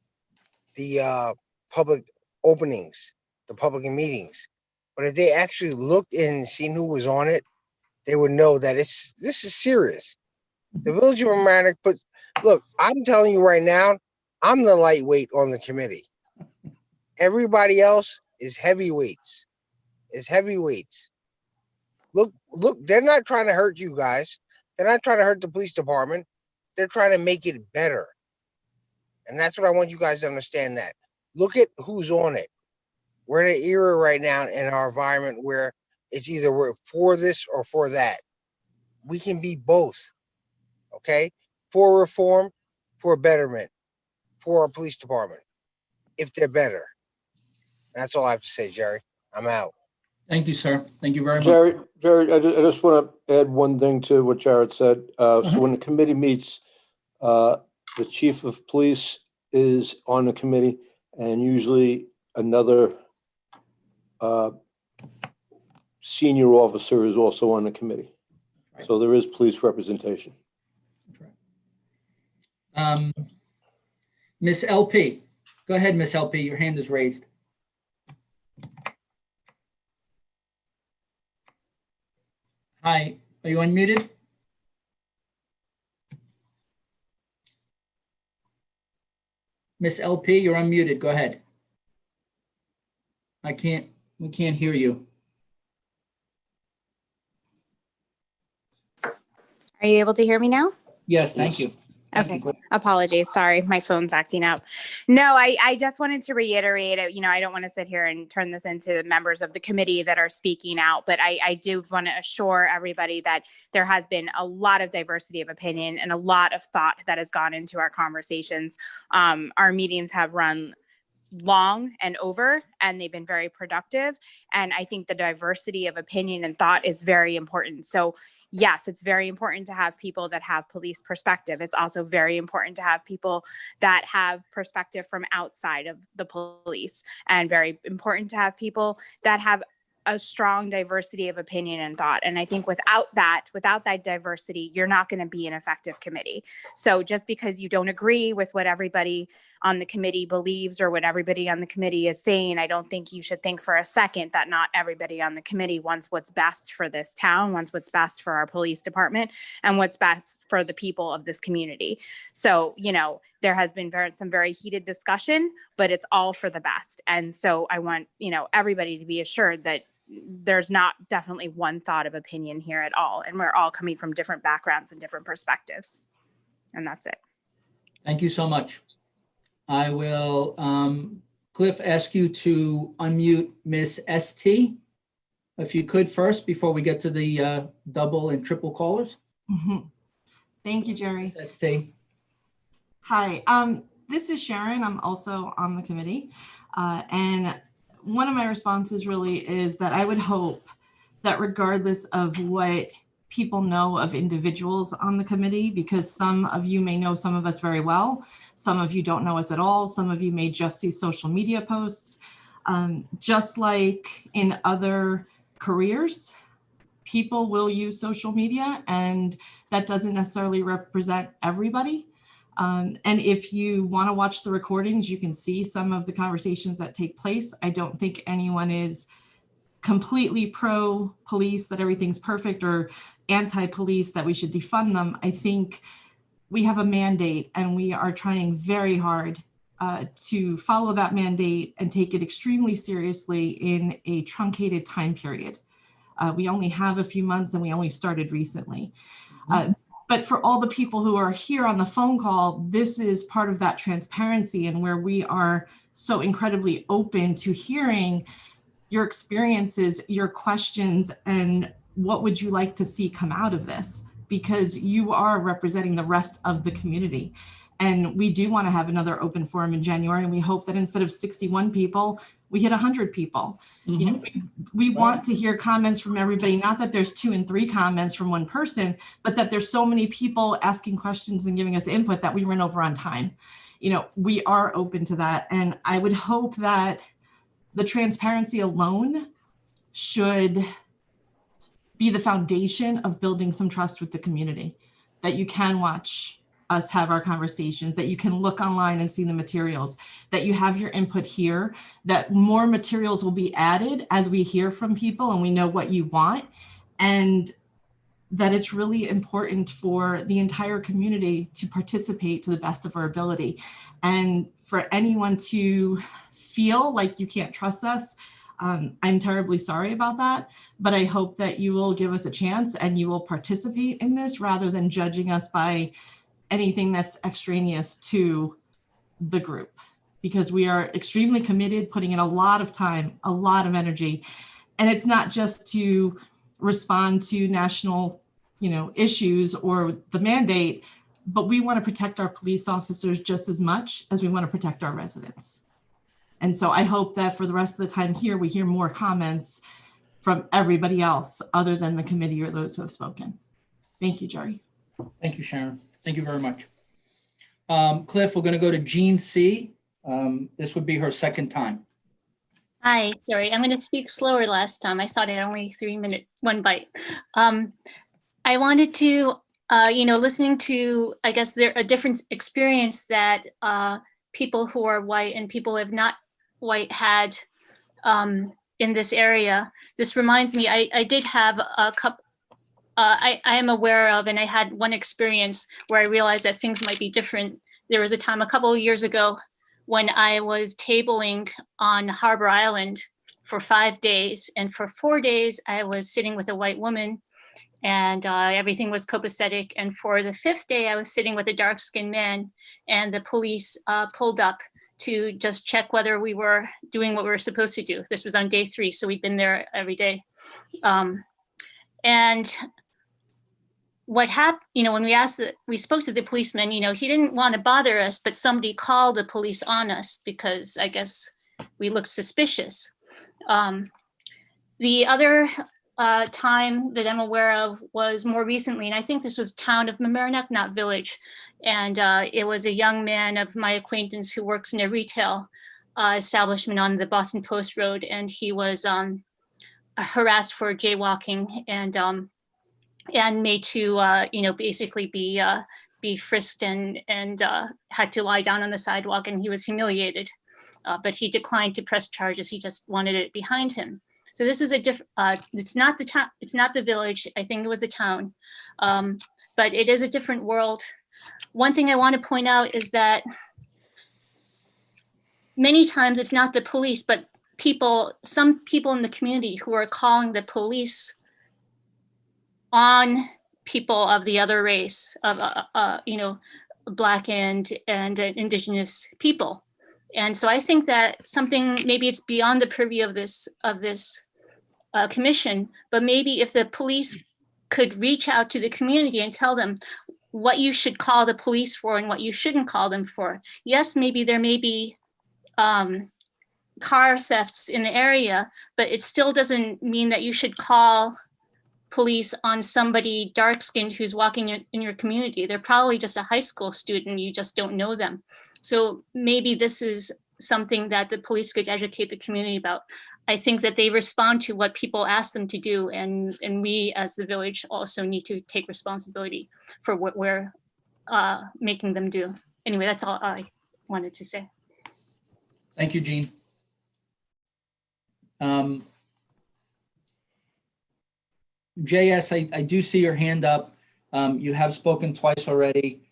F: the public openings, the public meetings. But if they actually looked in and seen who was on it, they would know that this is serious. The Village of Mamaroneck look, I'm telling you right now, I'm the lightweight on the committee. Everybody else is heavyweights. Look, they're not trying to hurt you guys. They're not trying to hurt the police department. They're trying to make it better. And that's what I want you guys to understand that. Look at who's on it. We're in an era right now in our environment where it's either we're for this or for that. We can be both, okay? For reform, for betterment, for our police department, if they're better. That's all I have to say, Jerry. I'm out.
B: Thank you, sir. Thank you very much.
A: Jerry, I just want to add one thing to what Jared said. So when the committee meets, the chief of police is on the committee, and usually another senior officer is also on the committee. So there is police representation.
B: Miss LP, go ahead, Miss LP. Your hand is raised. Hi, are you unmuted? Miss LP, you're unmuted. Go ahead. We can't hear you.
G: Are you able to hear me now?
B: Yes, thank you.
G: Okay, apologies. Sorry, my phone's acting up. No, I just wanted to reiterate, I don't want to sit here and turn this into the members of the committee that are speaking out, but I do want to assure everybody that there has been a lot of diversity of opinion and a lot of thought that has gone into our conversations. Our meetings have run long and over, and they've been very productive. And I think the diversity of opinion and thought is very important. So yes, it's very important to have people that have police perspective. It's also very important to have people that have perspective from outside of the police, and very important to have people that have a strong diversity of opinion and thought. And I think without that diversity, you're not going to be an effective committee. So just because you don't agree with what everybody on the committee believes or what everybody on the committee is saying, I don't think you should think for a second that not everybody on the committee wants what's best for this town, wants what's best for our police department, and what's best for the people of this community. So, there has been some very heated discussion, but it's all for the best. And so I want, everybody to be assured that there's not definitely one thought of opinion here at all. And we're all coming from different backgrounds and different perspectives. And that's it.
B: Thank you so much. I will, Cliff, ask you to unmute Miss ST, if you could first, before we get to the double and triple callers.
I: Thank you, Jerry.
B: Miss ST.
I: Hi, this is Sharon. I'm also on the committee. And one of my responses really is that I would hope that regardless of what people know of individuals on the committee, because some of you may know some of us very well, some of you don't know us at all, some of you may just see social media posts. Just like in other careers, people will use social media, and that doesn't necessarily represent everybody. And if you want to watch the recordings, you can see some of the conversations that take place. I don't think anyone is completely pro-police, that everything's perfect, or anti-police, that we should defund them. I think we have a mandate, and we are trying very hard to follow that mandate and take it extremely seriously in a truncated time period. We only have a few months, and we only started recently. But for all the people who are here on the phone call, this is part of that transparency, and where we are so incredibly open to hearing your experiences, your questions, and what would you like to see come out of this? because you are representing the rest of the community. And we do want to have another open forum in January. And we hope that instead of 61 people, we hit 100 people. You know, we want to hear comments from everybody, not that there's 2 and 3 comments from one person, but that there's so many people asking questions and giving us input that we run over on time. You know, we are open to that. And I would hope that the transparency alone should be the foundation of building some trust with the community, that you can watch us have our conversations, that you can look online and see the materials, that you have your input here, that more materials will be added as we hear from people and we know what you want, and that it's really important for the entire community to participate to the best of our ability. And for anyone to feel like you can't trust us, I'm terribly sorry about that, but I hope that you will give us a chance and you will participate in this rather than judging us by anything that's extraneous to the group, because we are extremely committed, putting in a lot of time, a lot of energy. And it's not just to respond to national, you know, issues or the mandate, but we want to protect our police officers just as much as we want to protect our residents. And so I hope that for the rest of the time here, we hear more comments from everybody else other than the committee or those who have spoken. Thank you, Jerry.
B: Thank you, Sharon. Thank you very much. Cliff, we're going to go to Jean C. This would be her second time.
R: Hi, sorry, I'm going to speak slower last time. I thought I had only 3 minute, one bite. I wanted to, you know, listening to, I guess there a different experience that people who are white and people who have not white had in this area. This reminds me, I did have a couple, I am aware of, and I had one experience where I realized that things might be different. There was a time a couple of years ago when I was tabling on Harbor Island for 5 days. And for 4 days, I was sitting with a white woman and everything was copacetic. And for the 5th day, I was sitting with a dark-skinned man, and the police pulled up to just check whether we were doing what we were supposed to do. This was on day 3, so we'd been there every day. And what happened, you know, when we spoke to the policeman, you know, he didn't want to bother us, but somebody called the police on us because I guess we looked suspicious. The other time that I'm aware of was more recently, and I think this was town of Mamaroneck, not village. And it was a young man of my acquaintance who works in a retail establishment on the Boston Post Road. And he was harassed for jaywalking and made to, you know, basically be frisked and had to lie down on the sidewalk, and he was humiliated. But he declined to press charges. He just wanted it behind him. So this is a different, it's not the town, it's not the village. I think it was a town, but it is a different world. One thing I want to point out is that many times it's not the police, but some people in the community who are calling the police on people of the other race, of you know, Black and Indigenous people. And so I think that something, maybe it's beyond the purview of this commission, but maybe if the police could reach out to the community and tell them what you should call the police for and what you shouldn't call them for. Yes, maybe there may be car thefts in the area, but it still doesn't mean that you should call police on somebody dark-skinned who's walking in your community. They're probably just a high school student, you just don't know them. So maybe this is something that the police could educate the community about. I think that they respond to what people ask them to do, and we as the village also need to take responsibility for what we're making them do. Anyway, that's all I wanted to say.
B: Thank you, Jean. JS, I do see your hand up. You have spoken twice already.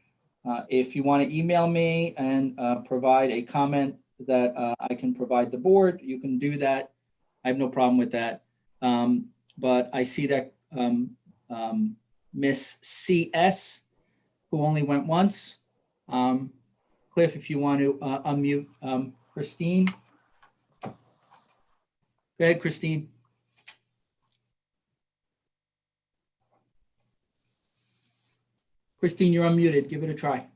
B: If you want to email me and provide a comment that I can provide the board, you can do that. I have no problem with that. But I see that Miss CS, who only went once. Cliff, if you want to unmute Christine. Go ahead, Christine. Christine, you're unmuted. Give it a try.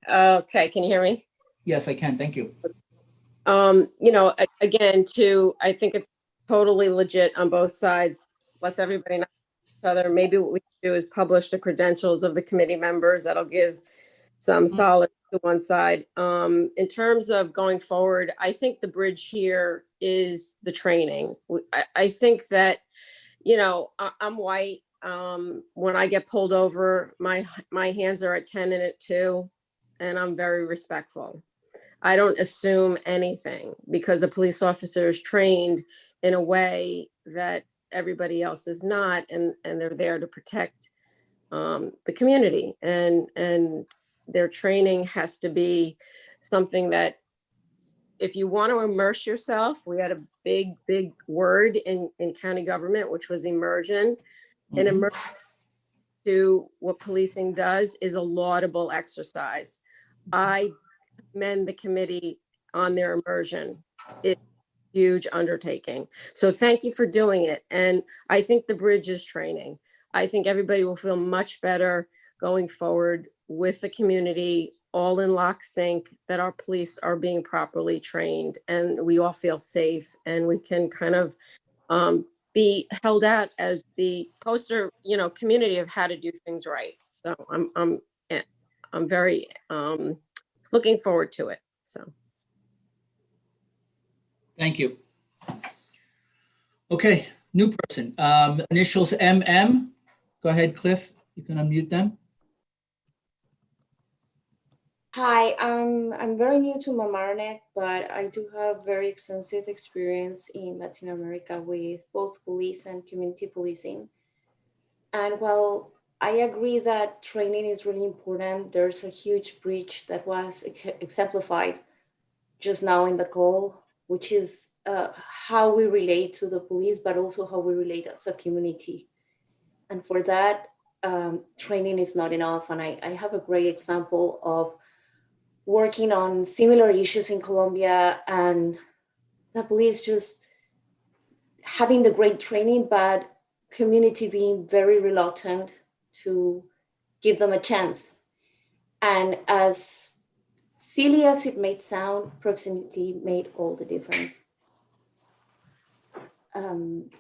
T: Okay, can you hear me?
B: Yes, I can. Thank you.
T: Again, I think it's totally legit on both sides. Let's everybody know each other. Maybe what we can do is publish the credentials of the committee members. That'll give some solid to one side. In terms of going forward, I think the bridge here is the training. I think that, I'm white. When I get pulled over, my hands are at 10 and at 2, and I'm very respectful. I don't assume anything because a police officer is trained in a way that everybody else is not, and they're there to protect the community, and their training has to be something that, if you want to immerse yourself, we had a big word in county government, which was immersion. And immersion to what policing does is a laudable exercise. I commend the committee on their immersion. It's a huge undertaking. So thank you for doing it. And I think the bridge is training. I think everybody will feel much better going forward with the community, all in lock sync, that our police are being properly trained and we all feel safe, and we can kind of be held out as the poster, community of how to do things right. So I'm very looking forward to it. So.
B: Thank you. Okay, new person. Initials MM. Go ahead, Cliff. You can unmute them.
J: Hi, I'm very new to Mamaroneck, but I do have very extensive experience in Latin America with both police and community policing. And while I agree that training is really important, there's a huge breach that was exemplified just now in the call, which is how we relate to the police, but also how we relate as a community. And for that, training is not enough. And I have a great example of working on similar issues in Colombia, and the police just having the great training, but community being very reluctant to give them a chance. And as silly as it may sound, proximity made all the difference. And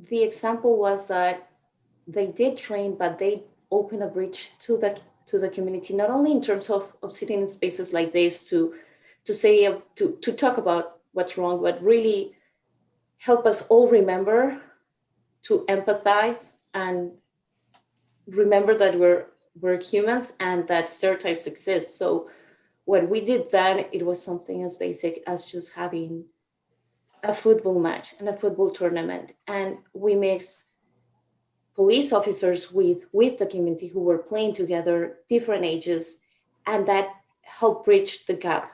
J: the example was that they did train, but they opened a bridge to the community, not only in terms of sitting in spaces like this to talk about what's wrong, but really help us all remember to empathize and remember that we're humans and that stereotypes exist. So when we did that, it was something as basic as just having a football match and a football tournament. And we mixed police officers with the community who were playing together, different ages, and that helped bridge the gap.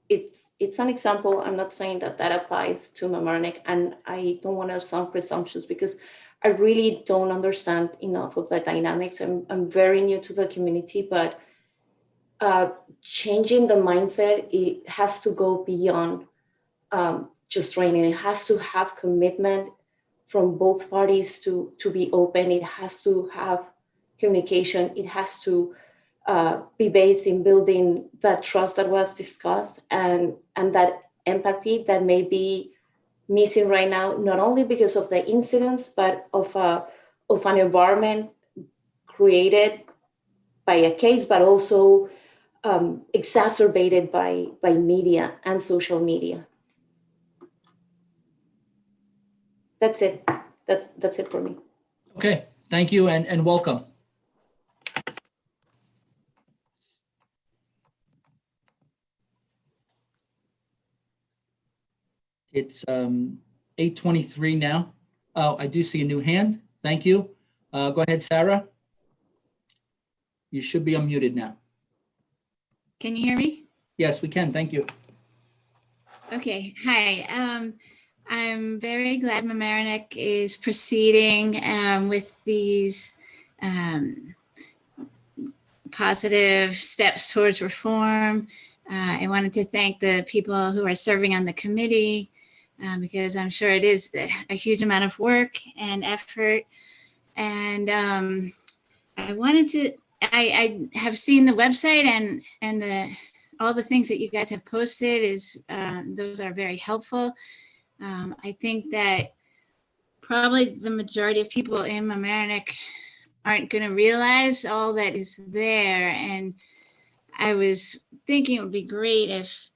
J: It's an example. I'm not saying that applies to Mamaroneck, and I don't want to sound presumptuous because I really don't understand enough of the dynamics. I'm very new to the community, but changing the mindset, it has to go beyond just training. It has to have commitment from both parties to be open. It has to have communication. It has to be based in building that trust that was discussed and that empathy that may be missing right now, not only because of the incidents, but of an environment created by a case, but also exacerbated by media and social media. That's it. That's it for me.
B: Okay, thank you and welcome. It's 8:23 now. Oh, I do see a new hand. Thank you. Go ahead, Sarah. You should be unmuted now.
K: Can you hear me?
B: Yes, we can. Thank you.
K: Okay. Hi. I'm very glad Mamaroneck is proceeding with these positive steps towards reform. I wanted to thank the people who are serving on the committee because I'm sure it is a huge amount of work and effort. And I wanted to, I have seen the website and all the things that you guys have posted is, those are very helpful. I think that probably the majority of people in Mamaroneck aren't going to realize all that is there. And I was thinking it would be great if,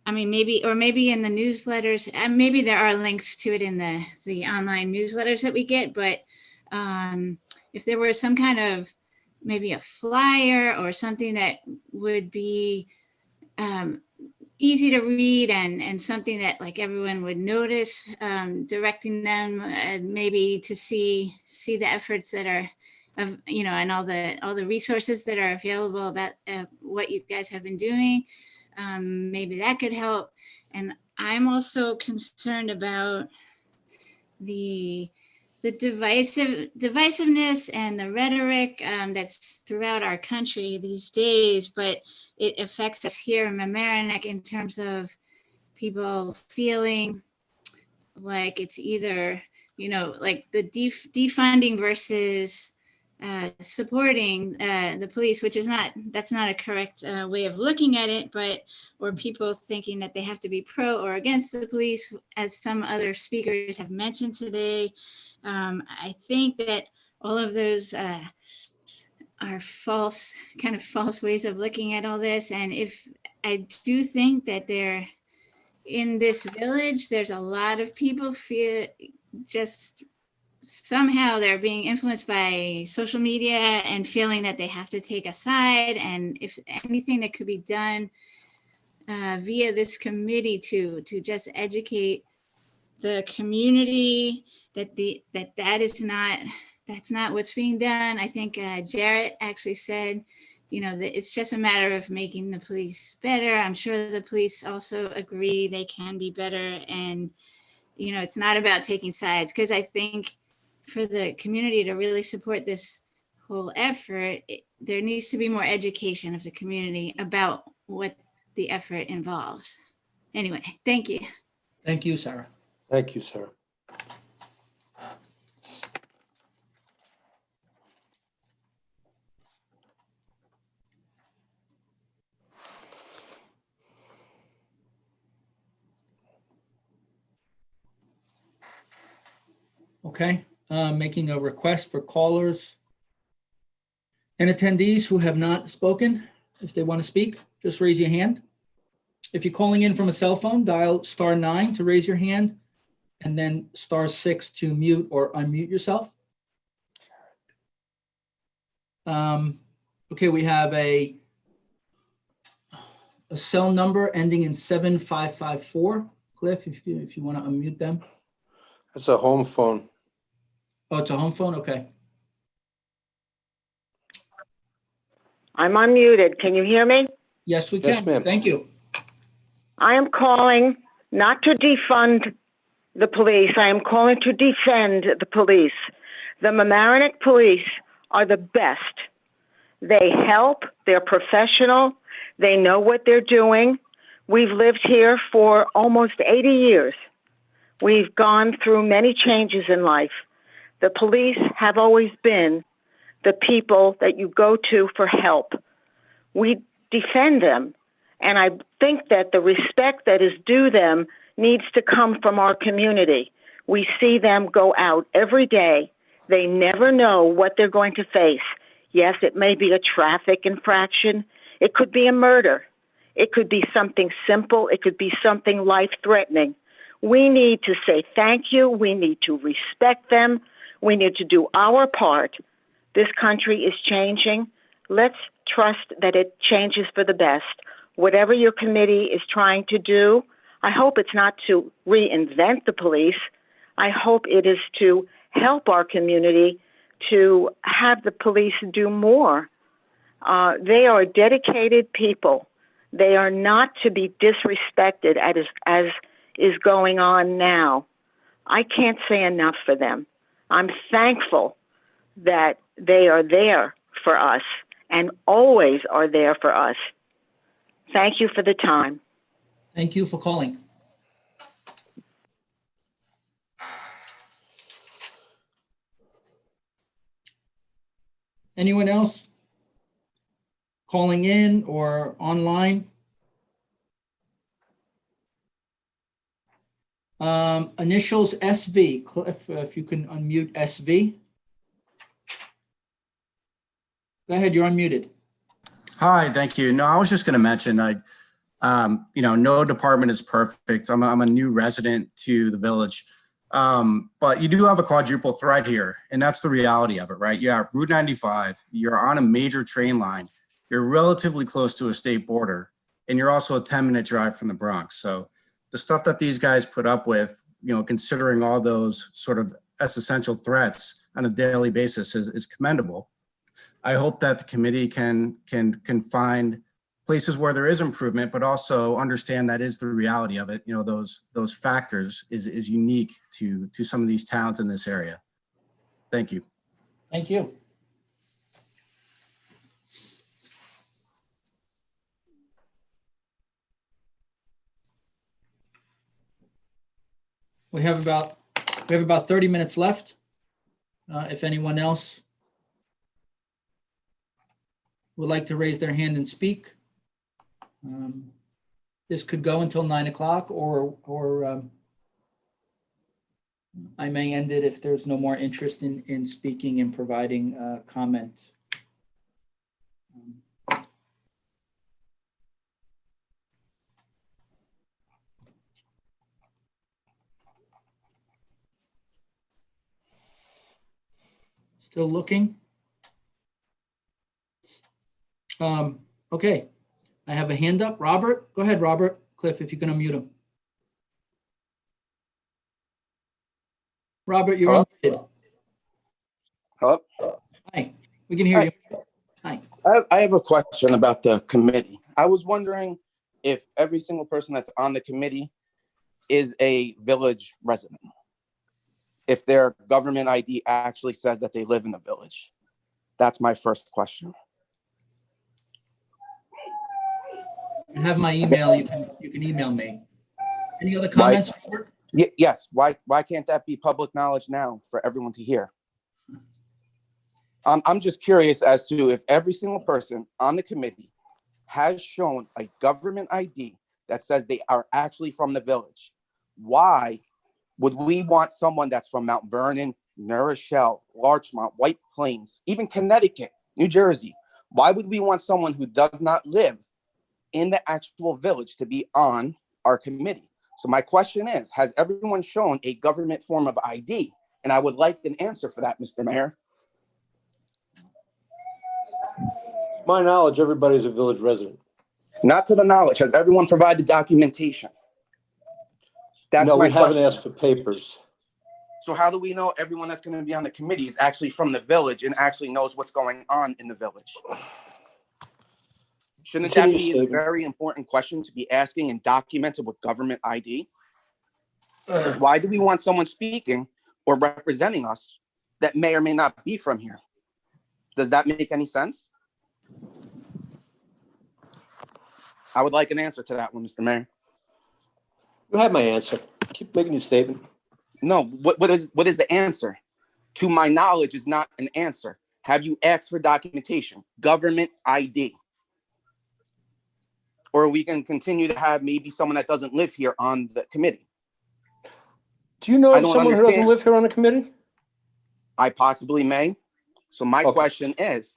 K: I mean, maybe in the newsletters, and maybe there are links to it in the online newsletters that we get, but if there were some kind of, maybe a flyer or something that would be easy to read and something that like everyone would notice, directing them maybe to see the efforts that are of, you know, and all the resources that are available about what you guys have been doing. Maybe that could help. And I'm also concerned about the divisiveness and the rhetoric that's throughout our country these days, but it affects us here in Mamaroneck in terms of people feeling like it's either, you know, like the defunding versus supporting the police, which is that's not a correct way of looking at it, but or people thinking that they have to be pro or against the police, as some other speakers have mentioned today. I think that all of those are false ways of looking at all this. And if I do think that in this village, there's a lot of people feel just somehow they're being influenced by social media and feeling that they have to take a side. And if anything that could be done via this committee to just educate the community that's not what's being done. I think Jarrett actually said, you know, that it's just a matter of making the police better. I'm sure the police also agree they can be better. And, you know, it's not about taking sides, because I think for the community to really support this whole effort, there needs to be more education of the community about what the effort involves. Anyway, thank you.
B: Thank you, Sarah.
A: Thank you, Sarah.
B: Okay, making a request for callers and attendees who have not spoken. If they want to speak, just raise your hand. If you're calling in from a cell phone, dial *9 to raise your hand, and then *6 to mute or unmute yourself. Okay, we have a cell number ending in 7554. Cliff, if you want to unmute them.
A: That's a home phone.
B: Oh, it's a home phone? Okay.
L: I'm unmuted. Can you hear me?
B: Yes, we
A: Yes,
B: can.
A: ma'am.
B: Thank you.
L: I am calling not to defund the police. I am calling to defend the police. The Mamaroneck police are the best. They help. They're professional. They know what they're doing. We've lived here for almost 80 years. We've gone through many changes in life. The police have always been the people that you go to for help. We defend them. And I think that the respect that is due them needs to come from our community. We see them go out every day. They never know what they're going to face. Yes, it may be a traffic infraction. It could be a murder. It could be something simple. It could be something life-threatening. We need to say thank you. We need to respect them. We need to do our part. This country is changing. Let's trust that it changes for the best. Whatever your committee is trying to do, I hope it's not to reinvent the police. I hope it is to help our community to have the police do more. They are dedicated people. They are not to be disrespected as is going on now. I can't say enough for them. I'm thankful that they are there for us and always are there for us. Thank you for the time.
B: Thank you for calling. Anyone else calling in or online? Initials SV. Cliff, if you can unmute SV. Go ahead, you're unmuted.
M: Hi, thank you. No, I was just going to mention, no department is perfect. I'm a new resident to the village, but you do have a quadruple threat here, and that's the reality of it, right? You have Route 95, you're on a major train line, you're relatively close to a state border, and you're also a 10-minute drive from the Bronx. So the stuff that these guys put up with, considering all those sort of existential threats on a daily basis is commendable. I hope that the committee can find places where there is improvement, but also understand that is the reality of it. Those factors is unique to some of these towns in this area. Thank you.
B: Thank you. We have about 30 minutes left. If anyone else would like to raise their hand and speak, this could go until 9 o'clock, or I may end it if there's no more interest in speaking and providing comment. Still looking. Okay, I have a hand up. Robert, go ahead, Robert. Cliff, if you can unmute him. Robert, you're unmuted.
N: Hello?
B: Hi, we can hear you. Hi.
N: I have a question about the committee. I was wondering if every single person that's on the committee is a village resident. If their government ID actually says that they live in the village. That's my first question.
B: You have my email. You can email me. Any other comments?
N: Yes. Why can't that be public knowledge now for everyone to hear? I'm just curious as to if every single person on the committee has shown a government ID that says they are actually from the village. Why would we want someone that's from Mount Vernon, New Rochelle, Larchmont, White Plains, even Connecticut, New Jersey? Why would we want someone who does not live in the actual village to be on our committee? So my question is, has everyone shown a government form of ID? And I would like an answer for that, Mr. Mayor.
A: My knowledge, everybody's a village resident.
N: Not to the knowledge. Has everyone provided documentation?
A: No, we haven't asked for papers.
N: So how do we know everyone that's going to be on the committee is actually from the village and actually knows what's going on in the village? Shouldn't that be a very important question to be asking and documented with government ID? Why do we want someone speaking or representing us that may or may not be from here? Does that make any sense? I would like an answer to that one, Mr. Mayor.
A: You have my answer. Keep making your statement.
N: No, what is the answer? To my knowledge is not an answer. Have you asked for documentation? Government ID. Or we can continue to have maybe someone that doesn't live here on the committee.
A: Do you know of someone who doesn't live here on the committee?
N: I possibly may. So my question is,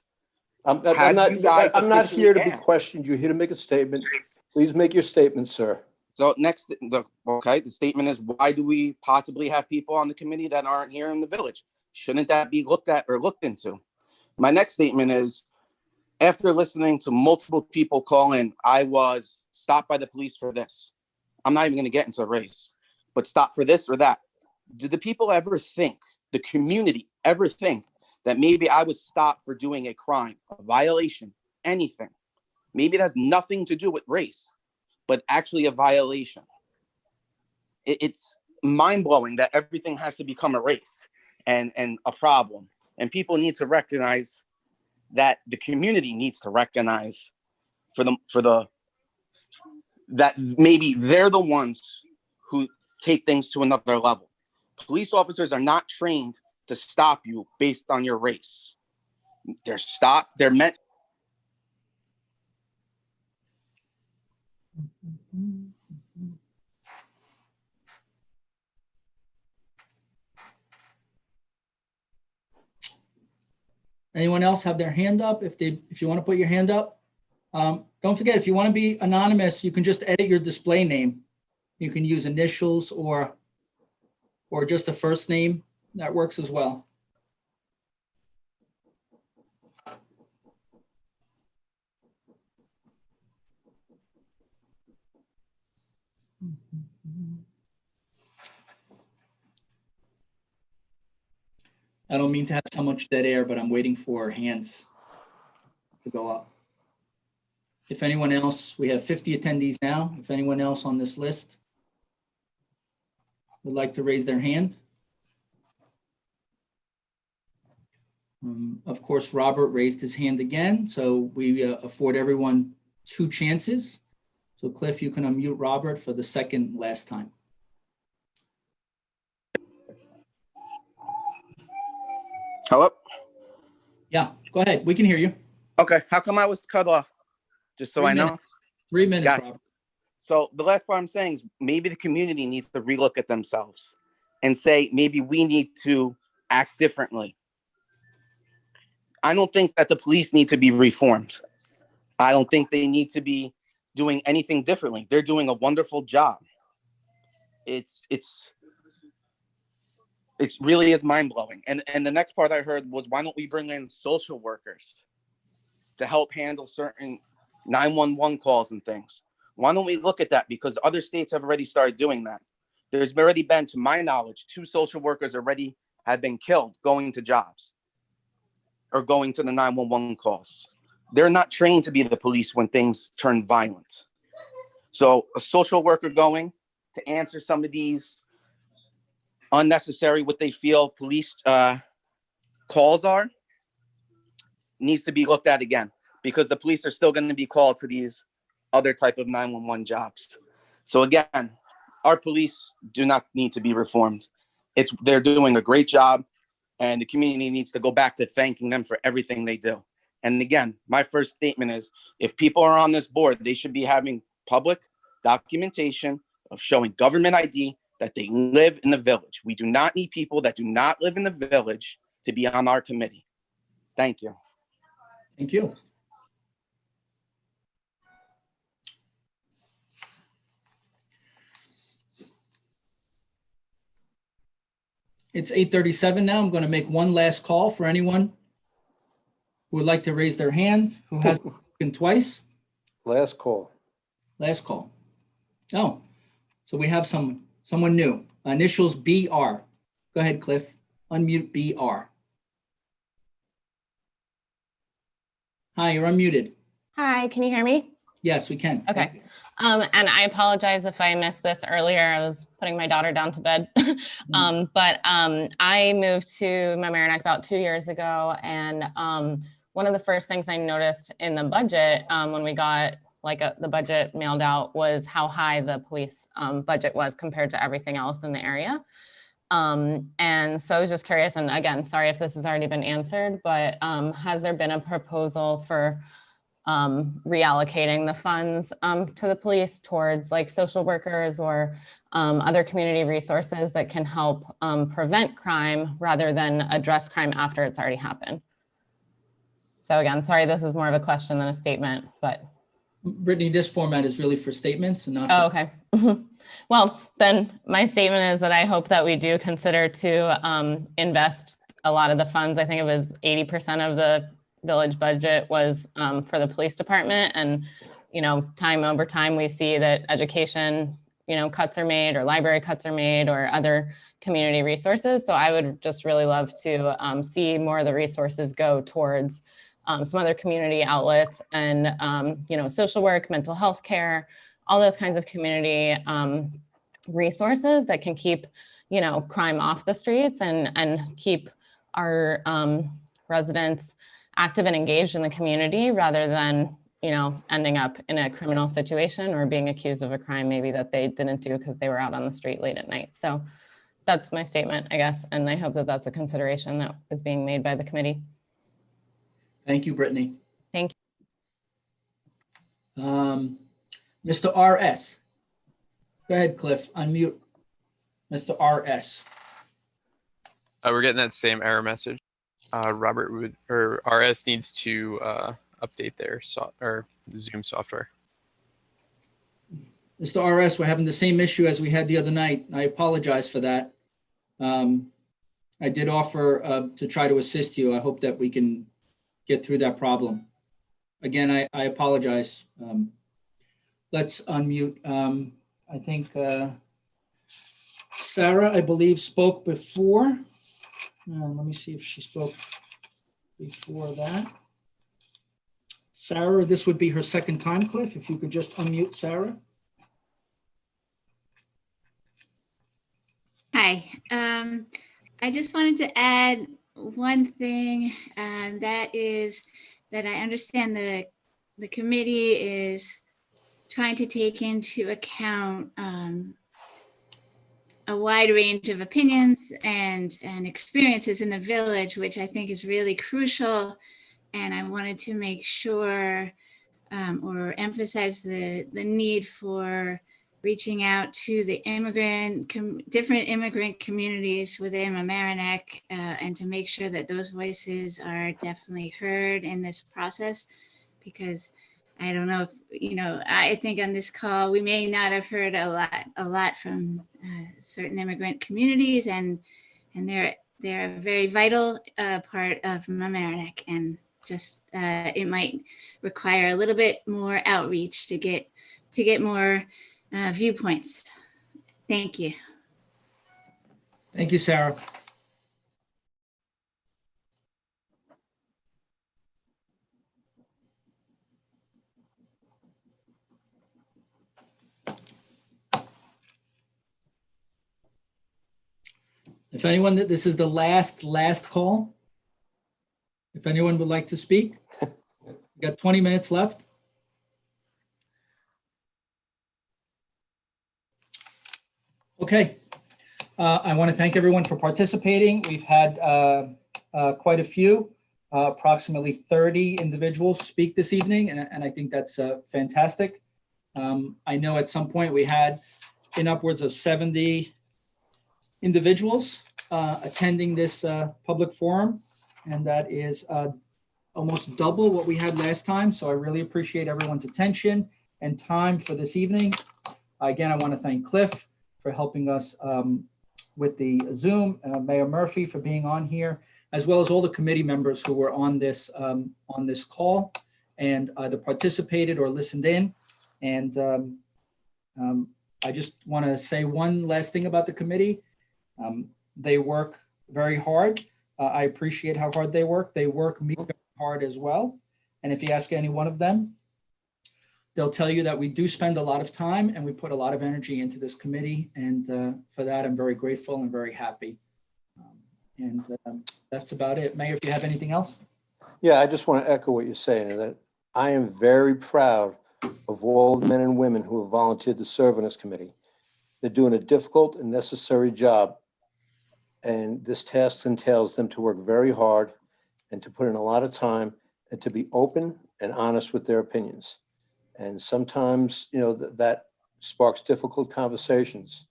A: I'm not here to be questioned. You're here to make a statement. Please make your statement, sir.
N: So the statement is, why do we possibly have people on the committee that aren't here in the village? Shouldn't that be looked at or looked into? My next statement is, after listening to multiple people call in, I was stopped by the police for this. I'm not even going to get into a race, but stopped for this or that. Do the people ever think, the community ever think that maybe I was stopped for doing a crime, a violation, anything? Maybe it has nothing to do with race, but actually a violation. It's mind-blowing that everything has to become a race and a problem. And people need to recognize that the community needs to recognize that maybe they're the ones who take things to another level. Police officers are not trained to stop you based on your race. They're meant.
B: Anyone else have their hand up? If you want to put your hand up, don't forget, if you want to be anonymous, you can just edit your display name. You can use initials or just a first name. That works as well. I don't mean to have so much dead air, but I'm waiting for hands to go up. If anyone else, we have 50 attendees now. If anyone else on this list would like to raise their hand. Of course, Robert raised his hand again, so we afford everyone 2 chances. So Cliff, you can unmute Robert for the second last time.
N: Hello?
B: Yeah, go ahead. We can hear you.
N: Okay, how come I was cut off? Just so
B: 3
N: I know.
B: minutes. 3 minutes,
N: Gotcha.
B: Robert.
N: So the last part I'm saying is maybe the community needs to relook at themselves and say, maybe we need to act differently. I don't think that the police need to be reformed. I don't think they need to be doing anything differently. They're doing a wonderful job. It really is mind-blowing. And the next part I heard was, why don't we bring in social workers to help handle certain 911 calls and things? Why don't we look at that? Because other states have already started doing that. There's already been, to my knowledge, 2 social workers already have been killed going to jobs or going to the 911 calls. They're not trained to be the police when things turn violent. So a social worker going to answer some of these unnecessary, what they feel police calls are, needs to be looked at again, because the police are still going to be called to these other type of 911 jobs. So again, our police do not need to be reformed. They're doing a great job, and the community needs to go back to thanking them for everything they do. And again, my first statement is, if people are on this board, they should be having public documentation of showing government ID that they live in the village. We do not need people that do not live in the village to be on our committee. Thank you.
B: Thank you. It's 8:37 now. I'm going to make one last call for anyone who would like to raise their hand, who has spoken twice.
A: Last call.
B: Last call. Oh, so we have someone new. Initials BR. Go ahead, Cliff. Unmute BR. Hi, you're unmuted.
O: Hi, can you hear me?
B: Yes, we can.
O: Okay. And I apologize if I missed this earlier. I was putting my daughter down to bed. But I moved to Mamaroneck about 2 years ago. And one of the first things I noticed in the budget when we got the budget mailed out was how high the police budget was compared to everything else in the area. And so I was just curious, and again, sorry if this has already been answered, but has there been a proposal for reallocating the funds to the police towards like social workers or other community resources that can help prevent crime rather than address crime after it's already happened? So again, sorry, this is more of a question than a statement, but.
B: Brittany, this format is really for statements and not for.
O: Oh, okay. Well, then my statement is that I hope that we do consider to invest a lot of the funds. I think it was 80% of the village budget was for the police department. And, time over time, we see that education, cuts are made, or library cuts are made, or other community resources. So I would just really love to see more of the resources go towards some other community outlets and, social work, mental health care, all those kinds of community resources that can keep, crime off the streets and keep our residents active and engaged in the community rather than, ending up in a criminal situation or being accused of a crime maybe that they didn't do because they were out on the street late at night. So that's my statement, I guess. And I hope that that's a consideration that is being made by the committee.
B: Thank you, Brittany.
O: Thank
B: Mr. RS. Go ahead, Cliff, unmute. Mr. RS.
C: We're getting that same error message. Robert would, or RS needs to update their Zoom software.
B: Mr. RS, we're having the same issue as we had the other night. I apologize for that. I did offer to try to assist you. I hope that we can get through that problem. Again, I apologize. Let's unmute. I think Sarah, I believe, spoke before. Let me see if she spoke before that. Sarah, this would be her second time, Cliff. If you could just unmute Sarah.
K: Hi. I just wanted to add one thing, that is that I understand the committee is trying to take into account a wide range of opinions and experiences in the village, which I think is really crucial. And I wanted to make sure or emphasize the need for reaching out to the different immigrant communities within Mamaroneck, and to make sure that those voices are definitely heard in this process, because I don't know if, I think on this call, we may not have heard a lot from certain immigrant communities, and they're a very vital part of Mamaroneck, and just it might require a little bit more outreach to get more viewpoints. Thank you.
B: Thank you, Sarah. If anyone, this is the last call. If anyone would like to speak, we got 20 minutes left. Okay. I want to thank everyone for participating. We've had quite a few, approximately 30 individuals speak this evening, and I think that's fantastic. I know at some point we had in upwards of 70 individuals attending this public forum, and that is almost double what we had last time. So I really appreciate everyone's attention and time for this evening. Again, I want to thank Cliff for helping us with the Zoom, Mayor Murphy for being on here, as well as all the committee members who were on this call and either participated or listened in. And I just want to say one last thing about the committee. They work very hard. I appreciate how hard they work. They work me very hard as well. And if you ask any one of them, they'll tell you that we do spend a lot of time and we put a lot of energy into this committee. And for that, I'm very grateful and very happy. And that's about it. Mayor, if you have anything else?
A: Yeah, I just want to echo what you're saying, that I am very proud of all the men and women who have volunteered to serve on this committee. They're doing a difficult and necessary job. And this task entails them to work very hard and to put in a lot of time and to be open and honest with their opinions. And sometimes, that sparks difficult conversations.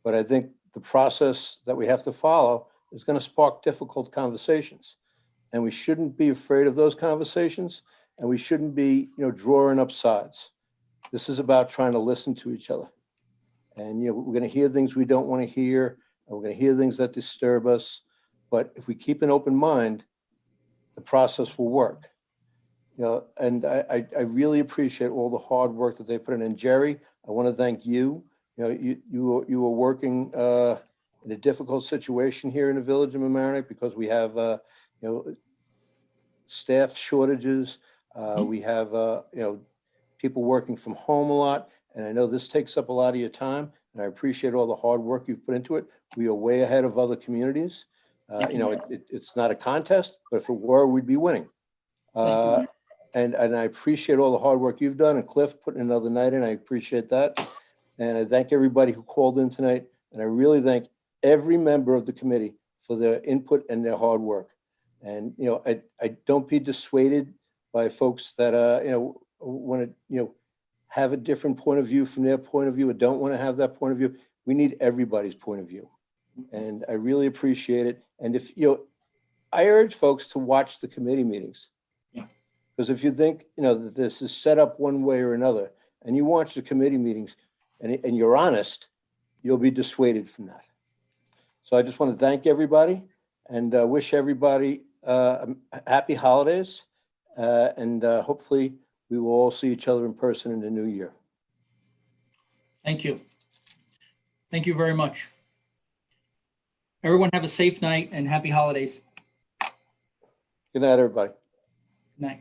A: But I think the process that we have to follow is going to spark difficult conversations. And we shouldn't be afraid of those conversations, and we shouldn't be, drawing up sides. This is about trying to listen to each other. And, we're going to hear things we don't want to hear, and we're going to hear things that disturb us. But if we keep an open mind, the process will work. And I really appreciate all the hard work that they put in. And Jerry, I want to thank you. You were working in a difficult situation here in the village of Mamaroneck because we have, staff shortages. We have, people working from home a lot. And I know this takes up a lot of your time. And I appreciate all the hard work you've put into it. We are way ahead of other communities. It's not a contest, but if it were, we'd be winning. And I appreciate all the hard work you've done, and Cliff putting another night in. I appreciate that. And I thank everybody who called in tonight. And I really thank every member of the committee for their input and their hard work. And, I don't be dissuaded by folks that, want to, have a different point of view from their point of view or don't want to have that point of view. We need everybody's point of view. And I really appreciate it. And if, I urge folks to watch the committee meetings.
B: Yeah.
A: Because if you think, that this is set up one way or another, and you watch the committee meetings and you're honest, you'll be dissuaded from that. So I just want to thank everybody and wish everybody happy holidays. And hopefully we will all see each other in person in the new year.
B: Thank you. Thank you very much. Everyone have a safe night and happy holidays.
A: Good night, everybody.
B: Good night.